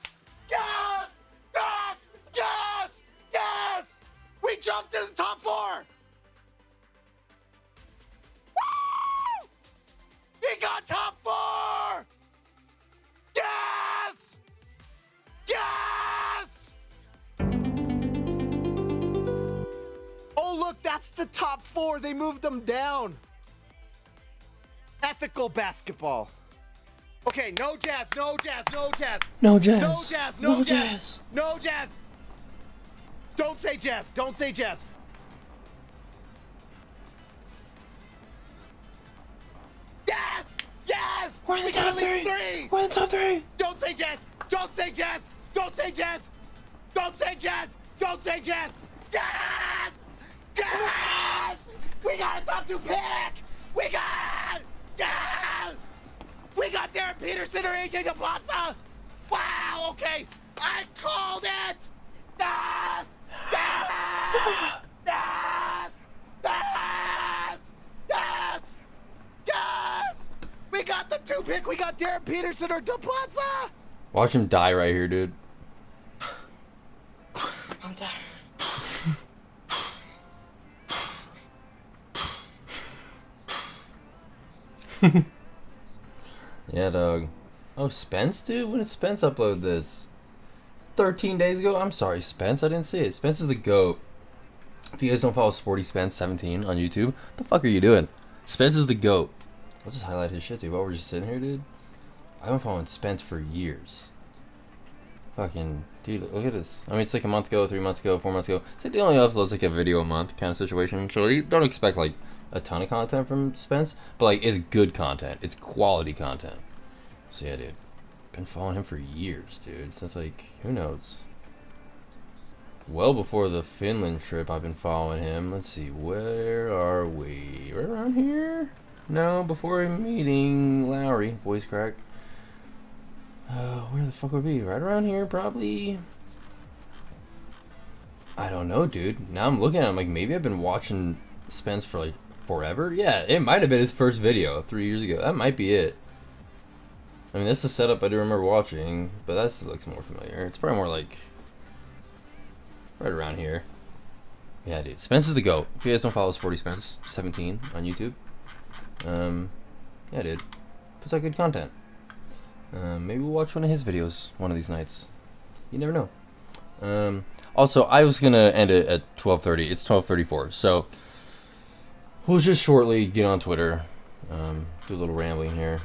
Yes! Yes! Yes! Yes! We jumped in the top 4! Woo! We got top 4! Yes! Yes! Oh, look, that's the top 4. They moved them down. Ethical basketball. Okay, no Jazz, no Jazz, no Jazz. No Jazz. No Jazz, no, No Jazz. Jazz. No Jazz. Don't say Jazz. Don't say Jazz. Yes! Yes! We're in the We got top at least 3. 3. We're in the top 3. Don't say Jazz. Don't say Jazz. Don't say Jazz. Don't say Jazz. Don't say Jazz. Jazz! Jazz! We got a top 2 pick. We got Jazz! We got Darren Peterson or AJ DeBonsa. Wow. Okay. I called it. Yes! Yes! Yes! Yes! Yes! Yes! We got the 2 pick. We got Darren Peterson or DeBonsa. Watch him die right here, dude. I'm dying. Yeah, dog. Oh, Spence, dude? When did Spence upload this? 13 days ago? I'm sorry, Spence. I didn't see it. Spence is the GOAT. If you guys don't follow Sporty Spence 17 on YouTube, what the fuck are you doing? Spence is the GOAT. I'll just highlight his shit, dude, while we're just sitting here, dude. I've been following Spence for years. Fucking, dude, look at this. It's like a month ago, 3 months ago, 4 months ago. It's like he only uploads like a video a month kind of situation. So you don't expect like a ton of content from Spence, but like it's good content. It's quality content. So yeah, dude. Been following him for years, dude. Since like, who knows? Well before the Finland trip, I've been following him. Let's see, where are we? Right around here? No, before meeting Lowry, voice crack. Where the fuck would it be? Right around here, probably. I don't know, dude. Now I'm looking at him like maybe I've been watching Spence for like forever. Yeah, it might have been his first video 3 years ago. That might be it. That's the setup I do remember watching, but that looks more familiar. It's probably more like right around here. Yeah, dude. Spence is the GOAT. If you guys don't follow Sporty Spence 17 on YouTube, yeah, dude. Puts out good content. Maybe we'll watch one of his videos one of these nights. You never know. Also, I was gonna end it at 12:30. It's 12:34, so we'll just shortly get on Twitter. Do a little rambling here.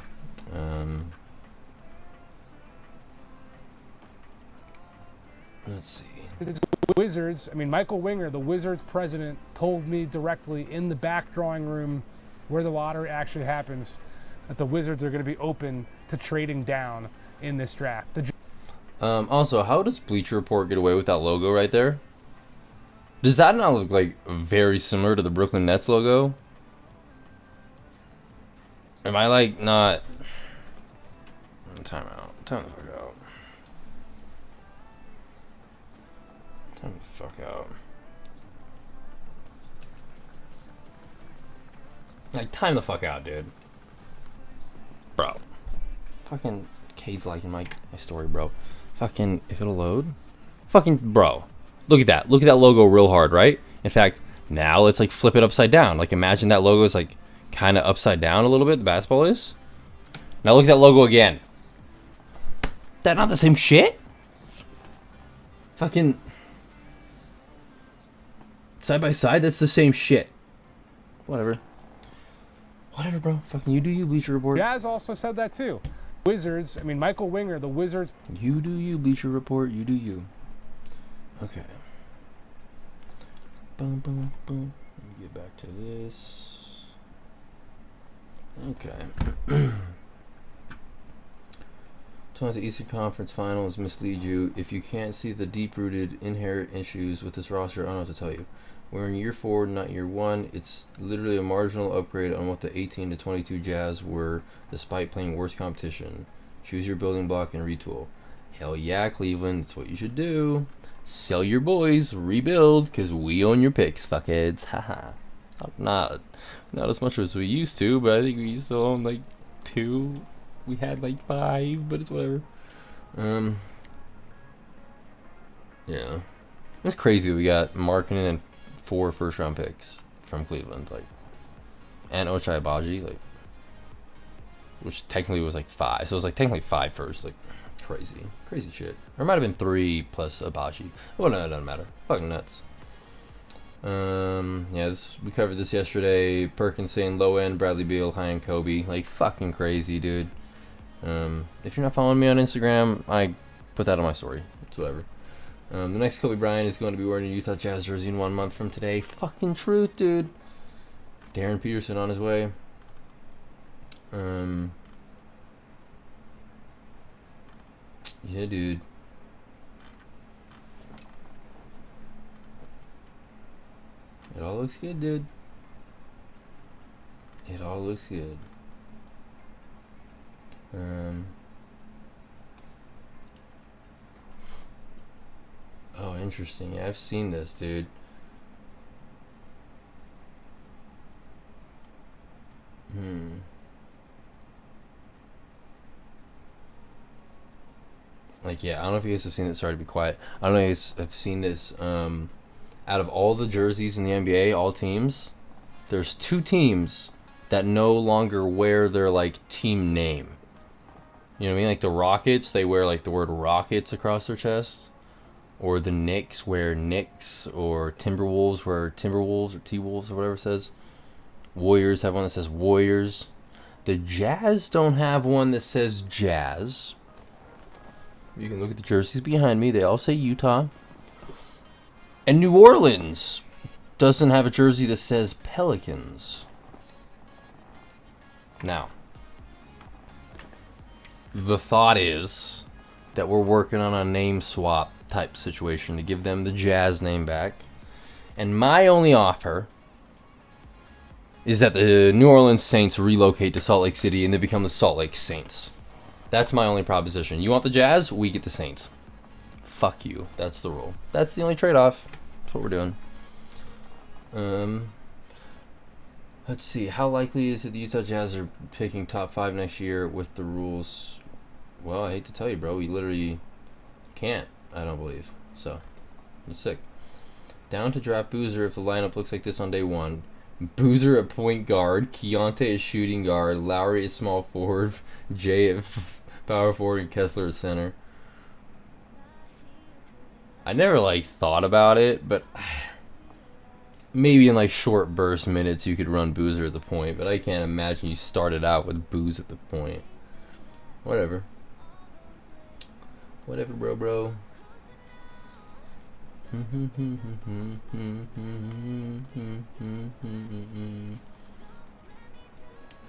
Let's see. The Wizards, I mean, Michael Winger, the Wizards president, told me directly in the back drawing room where the lottery actually happens that the Wizards are going to be open to trading down in this draft. Also, how does Bleacher Report get away with that logo right there? Does that not look like very similar to the Brooklyn Nets logo? Am I like not... Time out. Time the fuck out. Time the fuck out. Like, time the fuck out, dude. Bro. Fucking Cade's liking my story, bro. Fucking, if it'll load. Fucking, bro. Look at that. Look at that logo real hard, right? In fact, now let's like flip it upside down. Like, imagine that logo is like kind of upside down a little bit, the basketball is. Now look at that logo again. That not the same shit? Fucking side by side, that's the same shit. Whatever. Whatever, bro. Fucking you do you, Bleacher Report. Jazz also said that too. Wizards, I mean, Michael Winger, the Wizards. You do you, Bleacher Report. You do you. Okay. Boom, boom, boom. Let me get back to this. Okay. The Eastern Conference Finals mislead you. If you can't see the deep-rooted inherent issues with this roster, I don't know what to tell you. We're in year 4, not year 1. It's literally a marginal upgrade on what the 18 to 22 Jazz were, despite playing worse competition. Choose your building block and retool. Hell yeah, Cleveland. That's what you should do. Sell your boys, rebuild, because we own your picks, fuckheads. Haha. Not as much as we used to, but I think we used to own like 2. We had like 5, but it's whatever. Yeah. It's crazy that we got Markkanen and 4 first-round picks from Cleveland, like, and Ochai Agbaji, like, which technically was like 5. So it was like technically 5 first, like, crazy shit. Or it might have been 3 plus Agbaji. Oh no, it doesn't matter. Fucking nuts. Yeah, we covered this yesterday. Perkins saying low end, Bradley Beal, high end Kobe, like fucking crazy, dude. If you're not following me on Instagram, I put that on my story. It's whatever. The next Kobe Bryant is going to be wearing a Utah Jazz jersey in 1 month from today. Fucking truth, dude. Darren Peterson on his way. Yeah, dude. It all looks good, dude. It all looks good. Oh, interesting. Yeah, I've seen this, dude. Like, yeah, I don't know if you guys have seen it. Sorry to be quiet. I don't know if you guys have seen this. Out of all the jerseys in the NBA, all teams, there's 2 teams that no longer wear their, like, team name. You know what I mean? Like the Rockets, they wear like the word Rockets across their chest. Or the Knicks wear Knicks. Or Timberwolves wear Timberwolves or T-Wolves or whatever it says. Warriors have one that says Warriors. The Jazz don't have one that says Jazz. You can look at the jerseys behind me. They all say Utah. And New Orleans doesn't have a jersey that says Pelicans. Now, the thought is that we're working on a name swap type situation to give them the Jazz name back. And my only offer is that the New Orleans Saints relocate to Salt Lake City and they become the Salt Lake Saints. That's my only proposition. You want the Jazz? We get the Saints. Fuck you. That's the rule. That's the only trade-off. That's what we're doing. Let's see. How likely is it the Utah Jazz are picking top 5 next year with the rules? Well, I hate to tell you, bro. We literally can't, I don't believe. So, it's sick. Down to draft Boozer if the lineup looks like this on day 1. Boozer at point guard, Keontae at shooting guard, Lowry at small forward, Jay at power forward, and Kessler at center. I never, like, thought about it, but maybe in, like, short burst minutes you could run Boozer at the point, but I can't imagine you started out with Booze at the point. Whatever. Whatever, bro.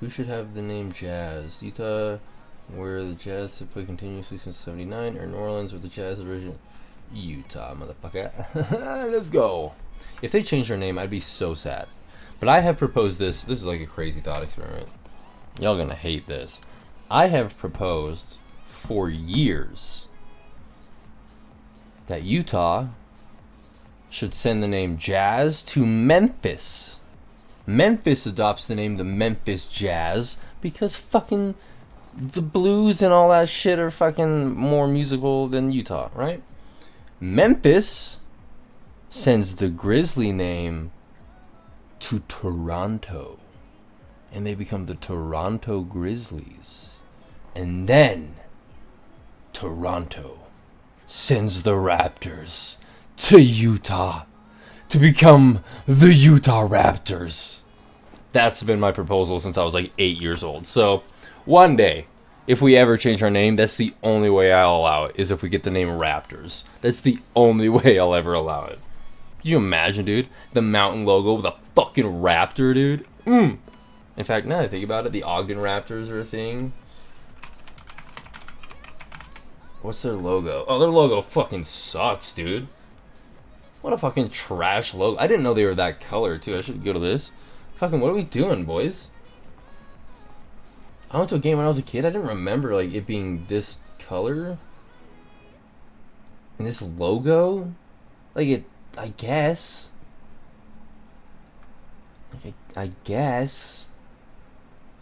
Who should have the name Jazz? Utah, where the Jazz have played continuously since '79, or New Orleans, where the Jazz origin? Utah, motherfucker. Let's go. If they changed their name, I'd be so sad. But I have proposed this. This is like a crazy thought experiment. Y'all gonna hate this. I have proposed for years that Utah should send the name Jazz to Memphis. Memphis adopts the name the Memphis Jazz because fucking the blues and all that shit are fucking more musical than Utah, right? Memphis sends the Grizzly name to Toronto, and they become the Toronto Grizzlies. And then Toronto sends the Raptors to Utah to become the Utah Raptors. That's been my proposal since I was like 8 years old. So one day, if we ever change our name, that's the only way I'll allow it, is if we get the name Raptors. That's the only way I'll ever allow it. Can you imagine, dude? The mountain logo with a fucking raptor, dude. In fact, now that I think about it, the Ogden Raptors are a thing. What's their logo? Oh, their logo fucking sucks, dude. What a fucking trash logo. I didn't know they were that color, too. I should go to this. Fucking, what are we doing, boys? I went to a game when I was a kid. I didn't remember, like, it being this color. And this logo. Like, it, I guess. Like, I guess.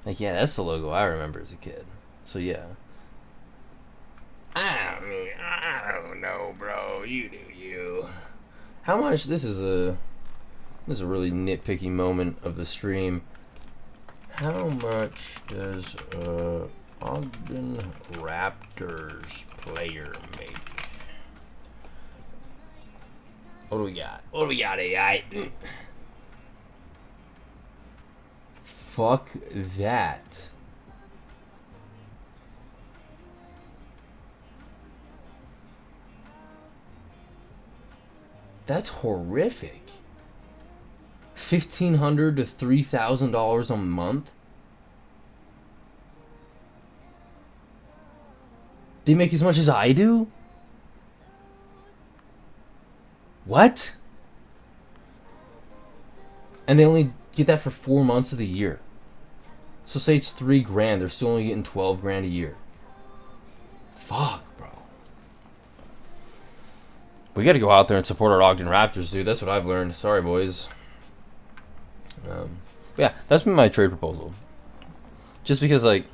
Like, yeah, that's the logo I remember as a kid. So, yeah. I don't know, bro. You do you. How much? This is a really nitpicky moment of the stream. How much does Ogden Raptors player make? What do we got? What do we got, AI? Fuck that. That's horrific. $1,500 to $3,000 a month. They make as much as I do? What? And they only get that for 4 months of the year. So say it's $3,000, they're still only getting $12,000 a year. Fuck, bro. We gotta go out there and support our Ogden Raptors, dude. That's what I've learned. Sorry, boys. Yeah, that's been my trade proposal. Just because, like,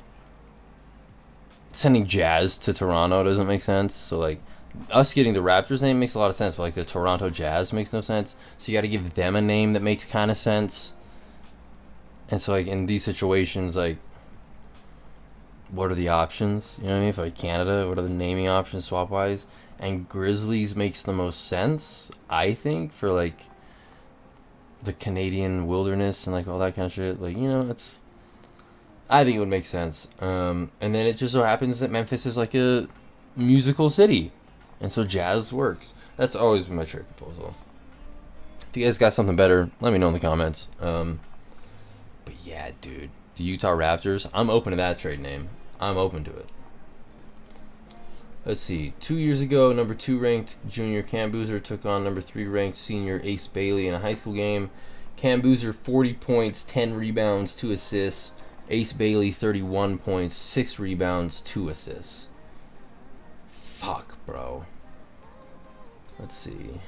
sending Jazz to Toronto doesn't make sense. So, like, us getting the Raptors name makes a lot of sense, but, like, the Toronto Jazz makes no sense. So you gotta give them a name that makes kind of sense. And so, like, in these situations, like, what are the options? You know what I mean? For, like, Canada, what are the naming options swap-wise? And Grizzlies makes the most sense, I think, for, like, the Canadian wilderness and, like, all that kind of shit. Like, you know, it's... I think it would make sense. And then it just so happens that Memphis is, like, a musical city. And so Jazz works. That's always been my trade proposal. If you guys got something better, let me know in the comments. But yeah, dude. The Utah Raptors, I'm open to that trade name. I'm open to it. Let's see. 2 years ago, number 2 ranked junior Cam Boozer took on number 3 ranked senior Ace Bailey in a high school game. Cam Boozer 40 points, 10 rebounds, 2 assists. Ace Bailey 31 points, 6 rebounds, 2 assists. Fuck, bro. Let's see.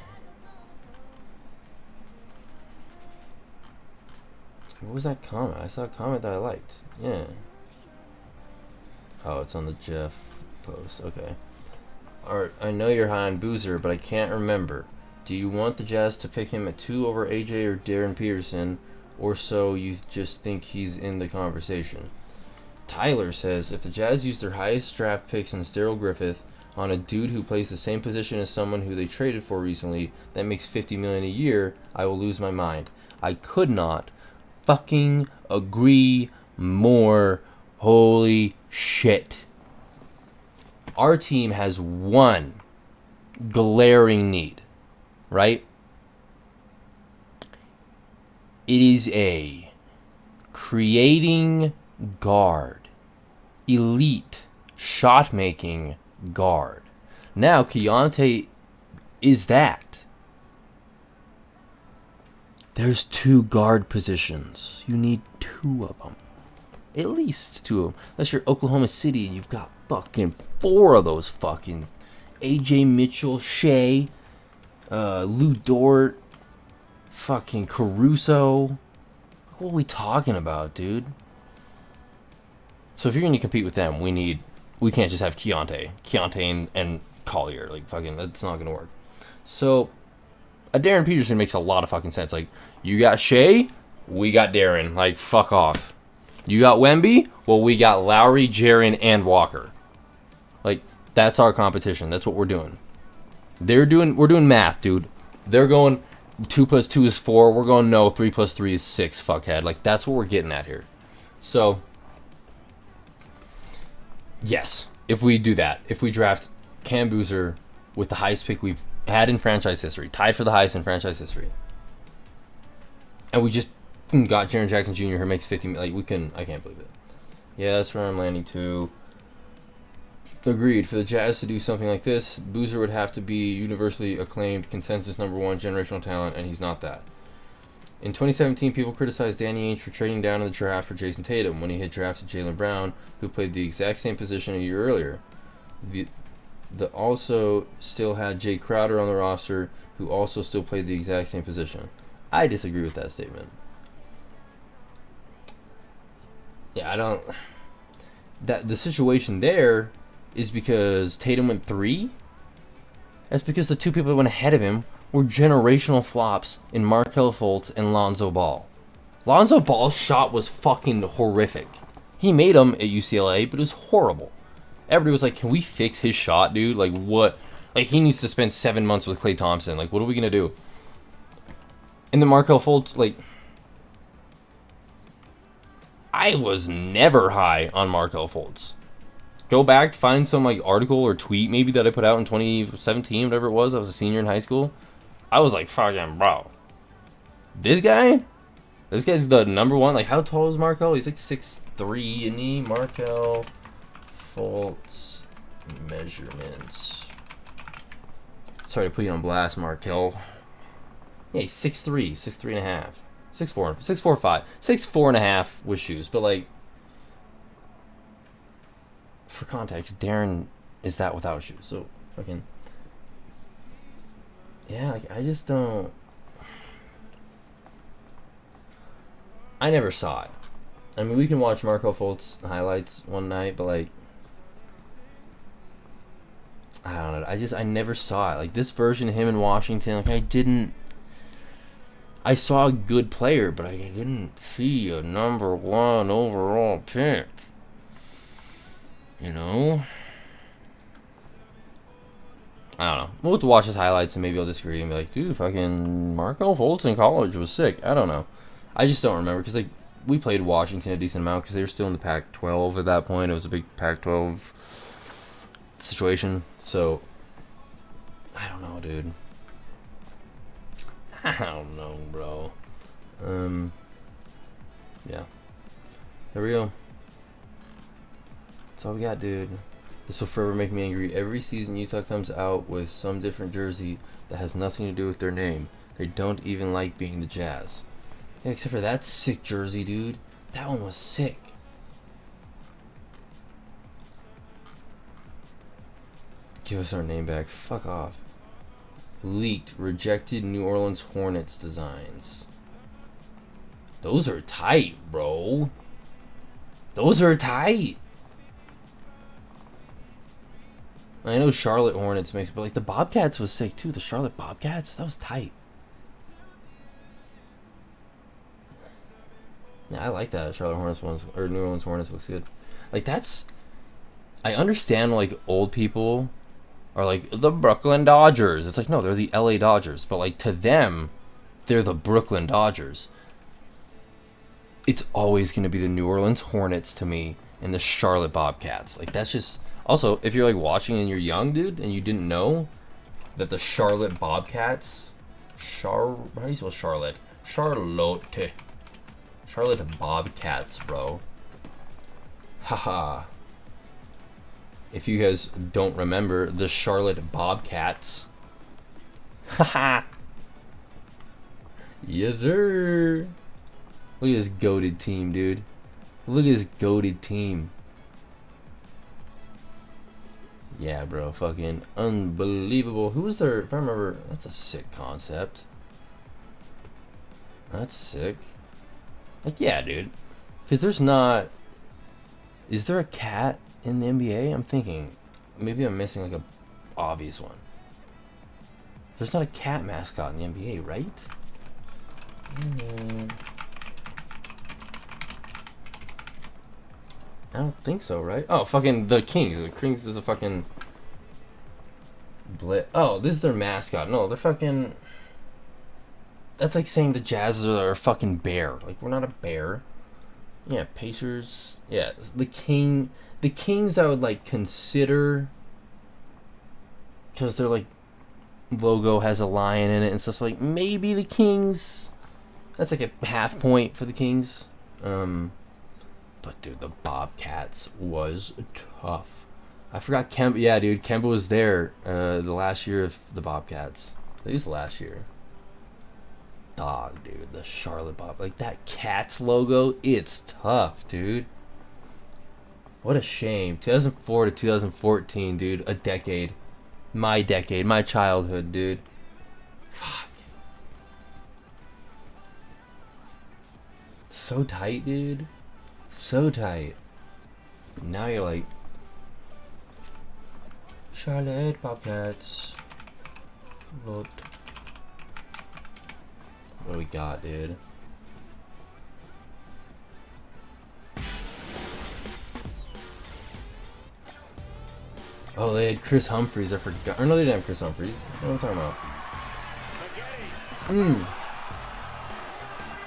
What was that comment? I saw a comment that I liked. Yeah. Oh, it's on the Jeff post. Okay. Alright, I know you're high on Boozer, but I can't remember. Do you want the Jazz to pick him at 2 over AJ or Darren Peterson, or so you just think he's in the conversation? Tyler says, if the Jazz use their highest draft picks in Daryl Griffith on a dude who plays the same position as someone who they traded for recently that makes $50 million a year, I will lose my mind. I could not fucking agree more. Holy shit. Our team has one glaring need. right? It is a creating guard, elite shot making guard. Now Keontae is that. There's 2 guard positions. You need 2 of them. At least 2 of them. Unless you're Oklahoma City and you've got fucking 4 of those fucking AJ Mitchell, Shea, Lou Dort, fucking Caruso. What are we talking about, dude? So if you're going to compete with them, we can't just have Keontae and Collier. Like, fucking, that's not going to work. So a Darren Peterson makes a lot of fucking sense. Like, you got Shea, we got Darren. Like, fuck off. You got Wemby, well, we got Lowry, Jaren, and Walker. Like, that's our competition. That's what we're doing. We're doing math, dude. They're going 2 + 2 is 4. We're going no, 3 + 3 is 6, fuckhead. Like, that's what we're getting at here. So, yes, if we do that, if we draft Cam Boozer with the highest pick we've had in franchise history, tied for the highest in franchise history, and we just got Jaren Jackson Jr. who makes 50 like I can't believe it. Yeah, that's where I'm landing too. Agreed. For the Jazz to do something like this, Boozer would have to be universally acclaimed consensus #1 generational talent, and he's not that. In 2017, people criticized Danny Ainge for trading down in the draft for Jason Tatum when he had drafted Jaylen Brown, who played the exact same position a year earlier. The also still had Jay Crowder on the roster, who also still played the exact same position. I disagree with that statement. Yeah, I don't... The situation there is because Tatum went 3. That's because the 2 people that went ahead of him were generational flops in Markelle Fultz and Lonzo Ball. Lonzo Ball's shot was fucking horrific. He made them at UCLA, but it was horrible. Everybody was like, can we fix his shot, dude? Like, what? Like, he needs to spend 7 months with Klay Thompson. Like, what are we going to do? And then Markelle Fultz, like... I was never high on Markelle Fultz. Go back, find some like article or tweet maybe that I put out in 2017, whatever it was. I was a senior in high school. I was like, fucking bro. This guy's the #1. Like, how tall is Markelle? He's like 6'3", isn't he? Markelle Fultz measurements. Sorry to put you on blast, Markelle. Yeah, he's 6'3", 6'3.5". 6'4", 6'4", 6'4.5" with shoes, but like for context, Darren is that without shoes. So fucking yeah, like I just don't. I never saw it. I mean, we can watch Markelle Fultz highlights one night, but like I don't know. I never saw it. Like this version of him in Washington, like I saw a good player, but I didn't see a #1 overall pick. You know? I don't know. We'll have to watch his highlights and maybe I'll disagree and be like, dude, fucking Markelle Fultz in college was sick. I don't know. I just don't remember because like we played Washington a decent amount because they were still in the Pac-12 at that point. It was a big Pac-12 situation. So, I don't know, dude. I don't know, bro. Yeah. There we go. That's all we got, dude. This will forever make me angry. Every season Utah comes out with some different jersey that has nothing to do with their name. They don't even like being the Jazz. Yeah, except for that sick jersey, dude. That one was sick. Give us our name back. Fuck off. Leaked, rejected New Orleans Hornets designs. Those are tight, bro. Those are tight. I know Charlotte Hornets makes, but like the Bobcats was sick too. The Charlotte Bobcats, that was tight. Yeah, I like that. Charlotte Hornets ones or New Orleans Hornets looks good. Like that's, I understand like old people are like the Brooklyn Dodgers. It's like no, they're the LA Dodgers, but like to them, they're the Brooklyn Dodgers. It's always going to be the New Orleans Hornets to me and the Charlotte Bobcats. Like that's just. Also, if you're like watching and you're young, dude, and you didn't know that the Charlotte Bobcats How do you spell Charlotte? Charlotte. Charlotte Bobcats, bro. Haha. If you guys don't remember the Charlotte Bobcats. Haha. Yes, sir. Look at this goated team, dude. Look at this goated team. Yeah, bro. Fucking unbelievable. Who was there? If I remember, that's a sick concept. That's sick. Like, yeah, dude. Because there's not... Is there a cat in the NBA? I'm thinking. Maybe I'm missing, like, a obvious one. There's not a cat mascot in the NBA, right? I don't think so, right? Oh, fucking the Kings. The Kings is a fucking... Oh, this is their mascot. No, they're fucking... That's like saying the Jazz are a fucking bear. Like, we're not a bear. Yeah, Pacers. Yeah, the Kings I would, like, consider... Because their, like, logo has a lion in it and stuff. Like, maybe the Kings... That's like a half point for the Kings. But dude, the Bobcats was tough. I forgot Kemba. Yeah, dude, Kemba was there the last year of the Bobcats. I think it was the last year. Dog, dude, the Charlotte Bob. Like, that Cats logo, it's tough, dude. What a shame. 2004 to 2014, dude. A decade. My childhood, dude. Fuck. So tight, dude. So tight. Now you're like... Charlotte Bobcats. What do we got, dude? Oh, they had Chris Humphries. I forgot. Or no, they didn't have Chris Humphries. What am I talking about?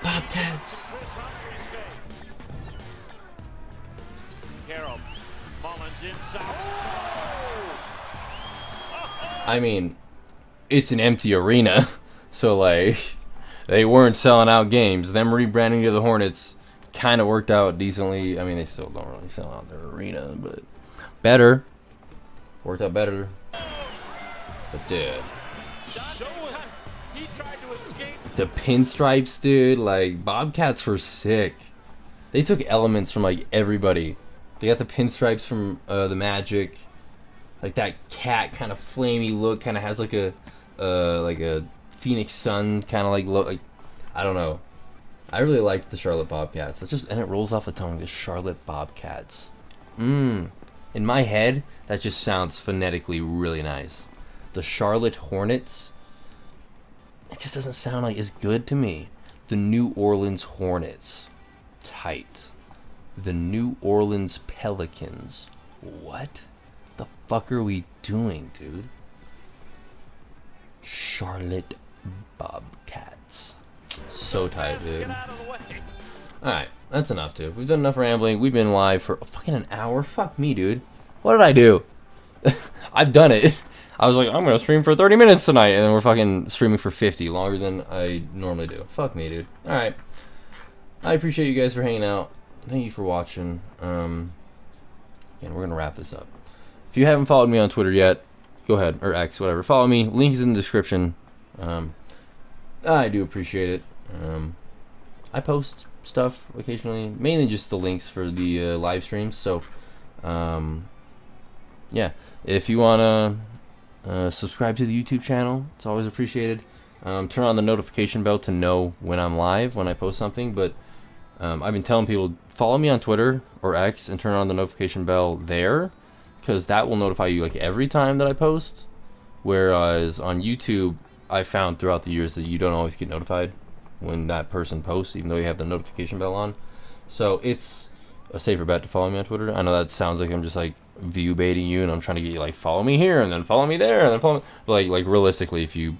Bobcats. I mean, it's an empty arena, so like, they weren't selling out games. Them rebranding to the Hornets kind of worked out decently. I mean, they still don't really sell out their arena, but better. Worked out better. But dude, the pinstripes, dude, like, Bobcats were sick. They took elements from like everybody. They got the pinstripes from the Magic, like that cat kind of flamey look, kind of has like a Phoenix Sun kind of like look. Like, I don't know. I really liked the Charlotte Bobcats. And it rolls off the tongue. The Charlotte Bobcats. In my head, that just sounds phonetically really nice. The Charlotte Hornets. It just doesn't sound like as good to me. The New Orleans Hornets. Tight. The New Orleans Pelicans. What the fuck are we doing, dude? Charlotte Bobcats. So tight, dude. Alright, that's enough, dude. We've done enough rambling. We've been live for fucking an hour. Fuck me, dude. What did I do? I've done it. I was like, I'm gonna stream for 30 minutes tonight, and then we're fucking streaming for 50, longer than I normally do. Fuck me, dude. Alright. I appreciate you guys for hanging out. Thank you for watching. Again, we're gonna wrap this up. If you haven't followed me on Twitter yet, go ahead, or X, whatever. Follow me. Link is in the description. I do appreciate it. I post stuff occasionally, mainly just the links for the live streams. So, yeah, if you wanna subscribe to the YouTube channel, it's always appreciated. Turn on the notification bell to know when I'm live, when I post something. But I've been telling people, follow me on Twitter or X and turn on the notification bell there, because that will notify you like every time that I post. Whereas on YouTube, I found throughout the years that you don't always get notified when that person posts, even though you have the notification bell on. So it's a safer bet to follow me on Twitter. I know that sounds like I'm just like view baiting you and I'm trying to get you like, follow me here and then follow me there and then follow me. Like realistically, if you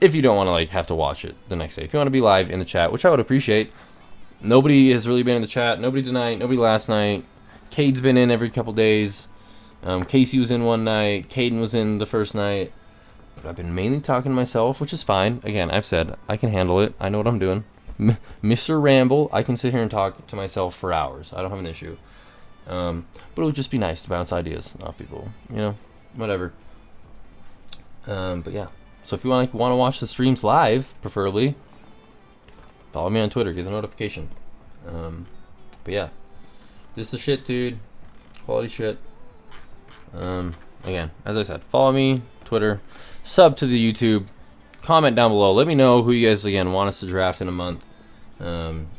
don't want to like have to watch it the next day, if you want to be live in the chat, which I would appreciate. Nobody has really been in the chat. Nobody tonight. Nobody last night. Cade's been in every couple days. Casey was in one night. Caden was in the first night. but I've been mainly talking to myself, which is fine. Again, I've said I can handle it. I know what I'm doing. Mr. Ramble, I can sit here and talk to myself for hours. I don't have an issue. But it would just be nice to bounce ideas off people, you know, whatever. But yeah, so if you want to watch the streams live, preferably, follow me on Twitter, get the notification. But yeah, this is the shit, dude. Quality shit. Again, as I said, follow me, Twitter, sub to the YouTube, comment down below. Let me know who you guys, again, want us to draft in a month.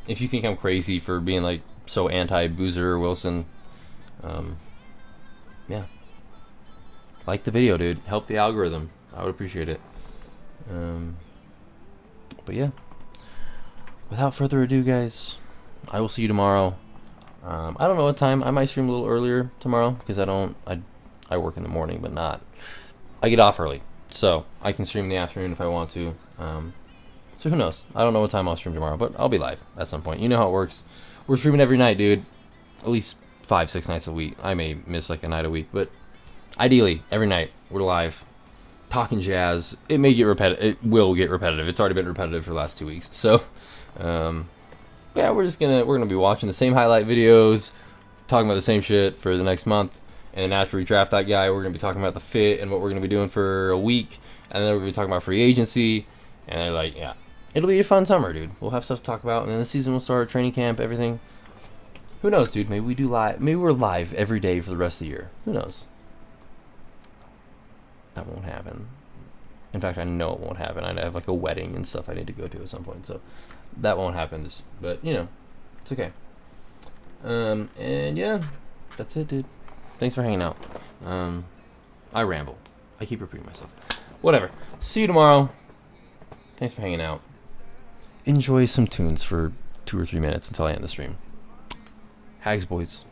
If you think I'm crazy for being, like, so anti-Boozer Wilson, yeah. Like the video, dude. Help the algorithm. I would appreciate it. But yeah. Without further ado, guys, I will see you tomorrow. I don't know what time. I might stream a little earlier tomorrow because I work in the morning, but not. I get off early, so I can stream in the afternoon if I want to. So who knows? I don't know what time I'll stream tomorrow, but I'll be live at some point. You know how it works. We're streaming every night, dude. At least 5-6 nights a week. I may miss like a night a week, but ideally every night we're live talking jazz. It may get repetitive. It will get repetitive. It's already been repetitive for the last 2 weeks. So yeah, we're gonna be watching the same highlight videos, talking about the same shit for the next month, and then after we draft that guy, we're gonna be talking about the fit and what we're gonna be doing for a week, and then we're gonna be talking about free agency, and then, like, yeah, it'll be a fun summer, dude. We'll have stuff to talk about, and then the season will start, training camp, everything. Who knows, dude? Maybe we do live. Maybe we're live every day for the rest of the year. Who knows? That won't happen. In fact, I know it won't happen. I have like a wedding and stuff I need to go to at some point, so that won't happen. But you know, it's okay. And yeah, that's it, dude. Thanks for hanging out. I ramble. I keep repeating myself. Whatever. See you tomorrow. Thanks for hanging out. Enjoy some tunes for 2 or 3 minutes until I end the stream. Hags, boys.